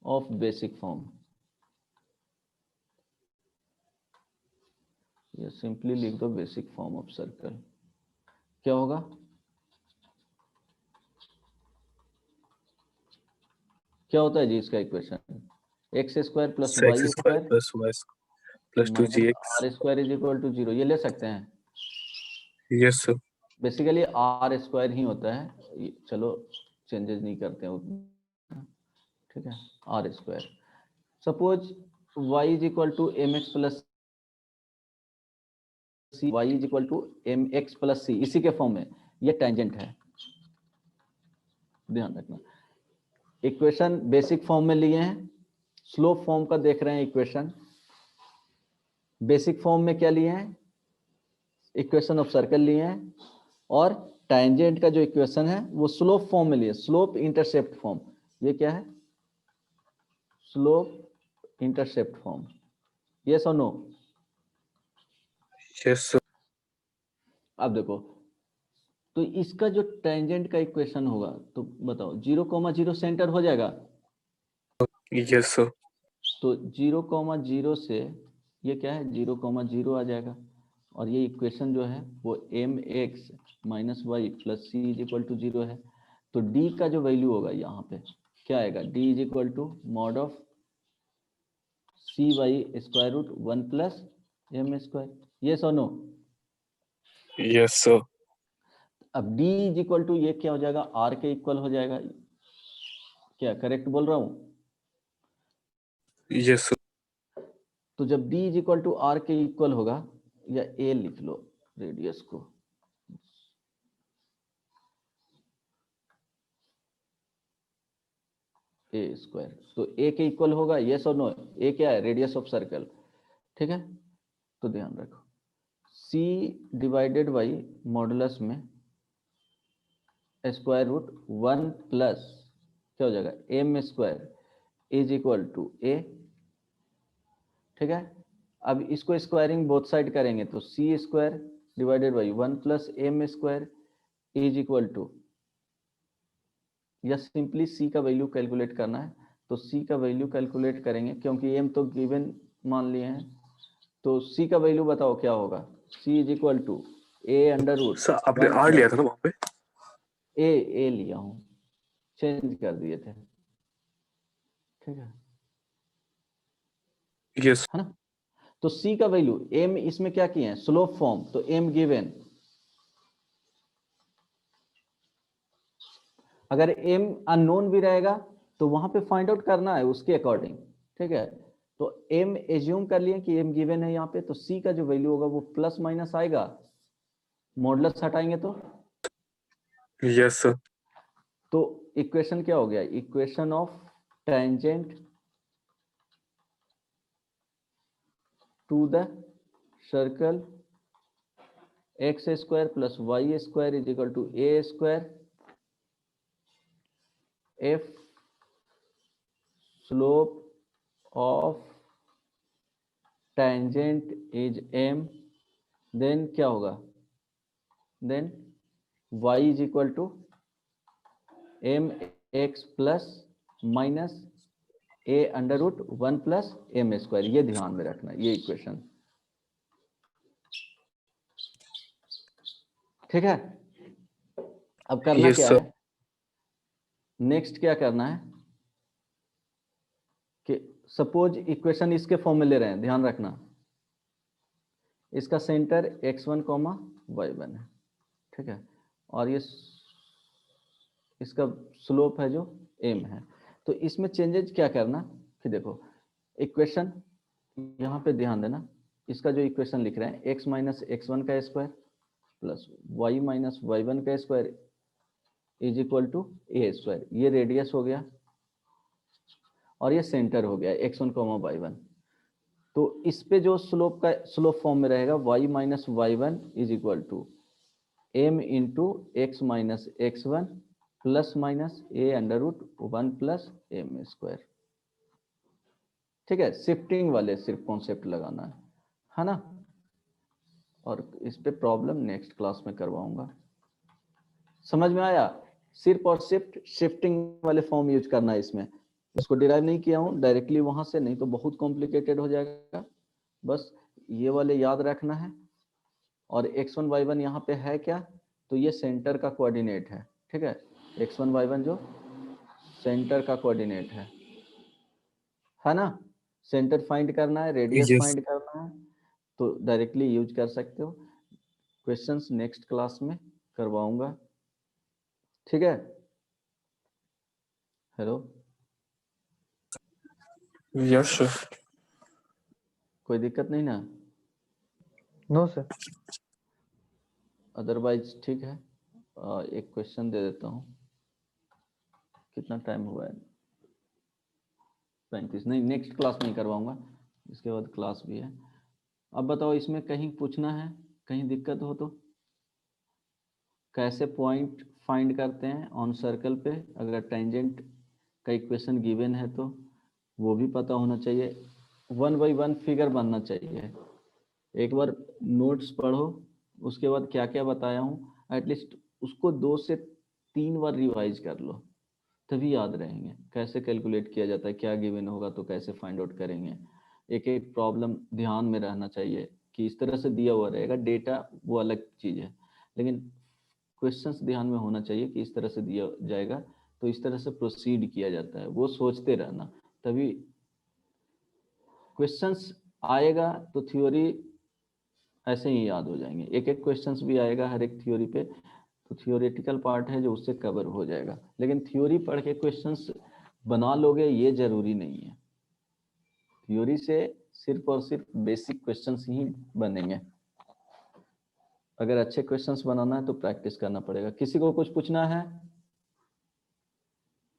of basic form. ये सिंपली लिख दो बेसिक फॉर्म ऑफ सर्कल। क्या होगा, क्या होता है जी इसका equation, X square plus Y square plus Y plus 2gx R square is equal to 0, ये ले सकते हैं। Yes sir. Basically R square ही होता है, चलो चेंजेस नहीं करते हैं उतना, ठीक है। R square, suppose y is equal to M X plus C, y is equal to M X plus C, इसी के फॉर्म में ये टेंजेंट है, ध्यान रखना। इक्वेशन बेसिक फॉर्म में लिए हैं, स्लोप फॉर्म का देख रहे हैं इक्वेशन। बेसिक फॉर्म में क्या लिए हैं, इक्वेशन ऑफ सर्कल लिए हैं, और टेंजेंट का जो इक्वेशन है वो स्लोप फॉर्म में लिए, स्लोप इंटरसेप्ट फॉर्म। ये क्या है, स्लोप इंटरसेप्ट फॉर्म। यस और नो? Yes sir. अब देखो तो इसका जो टेंजेंट का इक्वेशन होगा तो बताओ 0,0 सेंटर हो जाएगा। Yes sir. तो 0,0 से ये क्या है, 0,0 आ जाएगा, और ये इक्वेशन जो है वो M X minus Y plus C is equal to 0 है। तो डी का जो वैल्यू होगा यहाँ पे क्या आएगा, D is equal to mod of C Y square root 1 plus M square. Yes और नो? Yes sir. अब d इज इक्वल टू ये क्या हो जाएगा, r के इक्वल हो जाएगा। क्या करेक्ट बोल रहा हूं? Yes sir. तो जब d is equal to r के इक्वल होगा, या a लिख लो रेडियस को, ए स्क्वायर। तो ए के इक्वल होगा, यस और नो? ए क्या है? रेडियस ऑफ सर्कल, ठीक है। तो ध्यान रखो c डिवाइडेड बाई मॉडुलस में स्क्वायर रूट 1 प्लस क्या हो जाएगा, M square is equal to A, ठीक है। अब इसको स्क्वायरिंग बोथ साइड करेंगे तो C square divided by 1 plus M square is equal to, या सिंपली सी का वैल्यू कैलकुलेट करना है तो सी का वैल्यू कैलकुलेट करेंगे, क्योंकि एम तो गिवन मान लिए हैं। तो सी का वैल्यू बताओ क्या होगा, C is equal to A under root. Sir आपने आर लिया था ना वहां पे? ए लिया हूं, चेंज कर दिए थे, ठीक है यस। है ना। तो सी का वैल्यू, एम इसमें क्या किए हैं, स्लोप फॉर्म, तो एम गिवन। अगर एम अननोन भी रहेगा तो वहां पे फाइंड आउट करना है उसके अकॉर्डिंग, ठीक है। तो एम एज्यूम कर लिए कि एम गिवन है यहाँ पे, तो सी का जो वैल्यू होगा वो प्लस माइनस आएगा, मॉडुलस हटाएंगे तो। Yes sir. तो इक्वेशन क्या हो गया, equation of tangent to the circle X square plus Y square is equal to A square if slope of tangent is M, then क्या होगा, then y is equal to M X plus minus A under root 1 plus M square. ये ध्यान में रखना, ये equation, ठीक है। अब करना यस क्या सर। है, नेक्स्ट क्या करना है कि सपोज इक्वेशन इसके फॉर्म में ले रहे हैं, ध्यान रखना, इसका सेंटर x1 कॉमा y1 है, ठीक है, और ये इसका स्लोप है जो m है। तो इसमें चेंजेस क्या करना कि देखो इक्वेशन यहाँ पे ध्यान देना, इसका जो इक्वेशन लिख रहे हैं x माइनस x1 का square plus y minus y1 का square is equal to A square, ये रेडियस हो गया और ये सेंटर हो गया x1 कॉमा y1। तो इस पे जो स्लोप का स्लोप फॉर्म में रहेगा y minus y1 is equal to m into X minus x1 plus minus A under root 1 plus M square, ठीक है। शिफ्टिंग वाले सिर्फ कॉन्सेप्ट लगाना है ना, और इस पे प्रॉब्लम नेक्स्ट क्लास में करवाऊंगा। समझ में आया, सिर्फ और सिर्फ शिफ्टिंग वाले फॉर्म यूज करना है इसमें, इसको डिराइव नहीं किया हूं डायरेक्टली वहां से, नहीं तो बहुत कॉम्प्लिकेटेड हो जाएगा। बस ये वाले याद रखना है। और x1 y1 यहाँ पे है क्या, तो ये सेंटर का कोऑर्डिनेट है, ठीक है। x1 y1 जो सेंटर का कोऑर्डिनेट है ना। सेंटर फाइंड करना है, रेडियस Yes. फाइंड करना है, तो डायरेक्टली यूज कर सकते हो। क्वेश्चंस नेक्स्ट क्लास में करवाऊंगा, ठीक है। Hello, yes sir. कोई दिक्कत नहीं ना, नो सर। अदरवाइज ठीक है। एक क्वेश्चन दे देता हूँ, कितना टाइम हुआ है, 35, नहीं नेक्स्ट क्लास में ही करवाऊंगा, इसके बाद क्लास भी है। अब बताओ इसमें कहीं पूछना है, कहीं दिक्कत हो तो। कैसे पॉइंट फाइंड करते हैं ऑन सर्कल पे, अगर टेंजेंट का इक्वेशन गिवन है तो वो भी पता होना चाहिए। 1 बाई 1 फिगर बनना चाहिए। एक बार नोट्स पढ़ो, उसके बाद क्या क्या बताया हूँ एटलीस्ट उसको 2 से 3 बार रिवाइज कर लो, तभी याद रहेंगे कैसे कैलकुलेट किया जाता है, क्या गिवन होगा तो कैसे फाइंड आउट करेंगे। एक एक प्रॉब्लम ध्यान में रहना चाहिए कि इस तरह से दिया हुआ रहेगा, डेटा वो अलग चीज़ है, लेकिन क्वेश्चंस ध्यान में होना चाहिए कि इस तरह से दिया जाएगा तो इस तरह से प्रोसीड किया जाता है, वो सोचते रहना, तभी क्वेश्चंस आएगा तो थ्योरी ऐसे ही याद हो जाएंगे। एक एक क्वेश्चंस भी आएगा हर एक थ्योरी पे, तो थियोरेटिकल पार्ट है जो उससे कवर हो जाएगा, लेकिन थ्योरी पढ़ के क्वेश्चंस बना लोगे ये जरूरी नहीं है। थ्योरी से सिर्फ और सिर्फ बेसिक क्वेश्चंस ही बनेंगे। अगर अच्छे क्वेश्चंस बनाना है तो प्रैक्टिस करना पड़ेगा। किसी को कुछ पूछना है?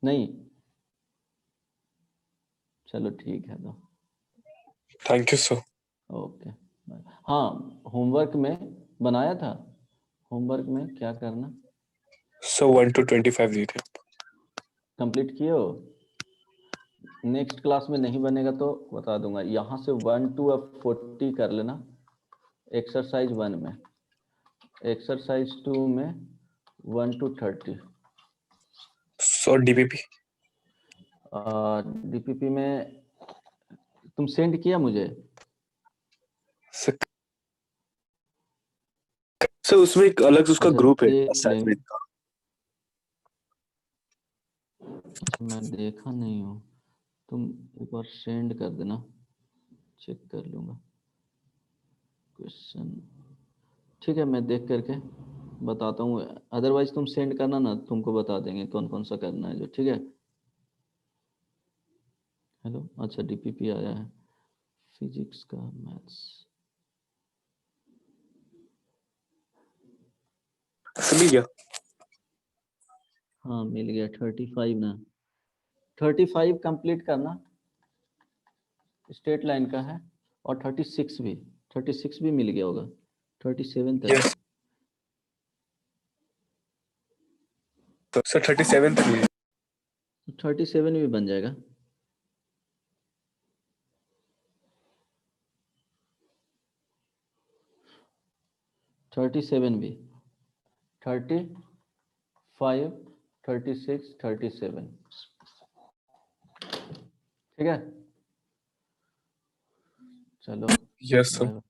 नहीं? चलो ठीक है तो थैंक यू सर। ओके। हाँ, होमवर्क में बनाया था, होमवर्क में क्या करना, सो 1 to 25 दिए थे। कंप्लीट किए हो? नेक्स्ट क्लास में नहीं बनेगा तो बता दूंगा, यहाँ से 1 to 40 कर लेना एक्सरसाइज 1 में, एक्सरसाइज 2 में 1 to 30। सो डीपीपी डीपीपी में तुम सेंड किया मुझे? सर उसमें एक अलग उसका अच्छा, ग्रुप है देख असाइनमेंट लेंगे। का। अच्छा, मैं देखा नहीं हूँ, तुम एक बार सेंड कर देना, चेक कर लूँगा क्वेश्चन। ठीक है, मैं देख करके बताता हूँ, अदरवाइज तुम सेंड करना ना, तुमको बता देंगे कौन कौन सा करना है जो। ठीक है, हेलो, अच्छा डीपीपी आया है, फिजिक्स का, मैथ्स। मिल गया। हाँ मिल गया, 35 ना, 35 कंप्लीट करना, स्ट्रेट लाइन का है, और 36 भी, 36 भी मिल गया होगा, 37 तक। यस सर 37 तक मिल गया। 37 भी बन जाएगा। थर्टी सेवन भी, 35, 36, 37। ठीक है, चलो यस सर। Bye bye.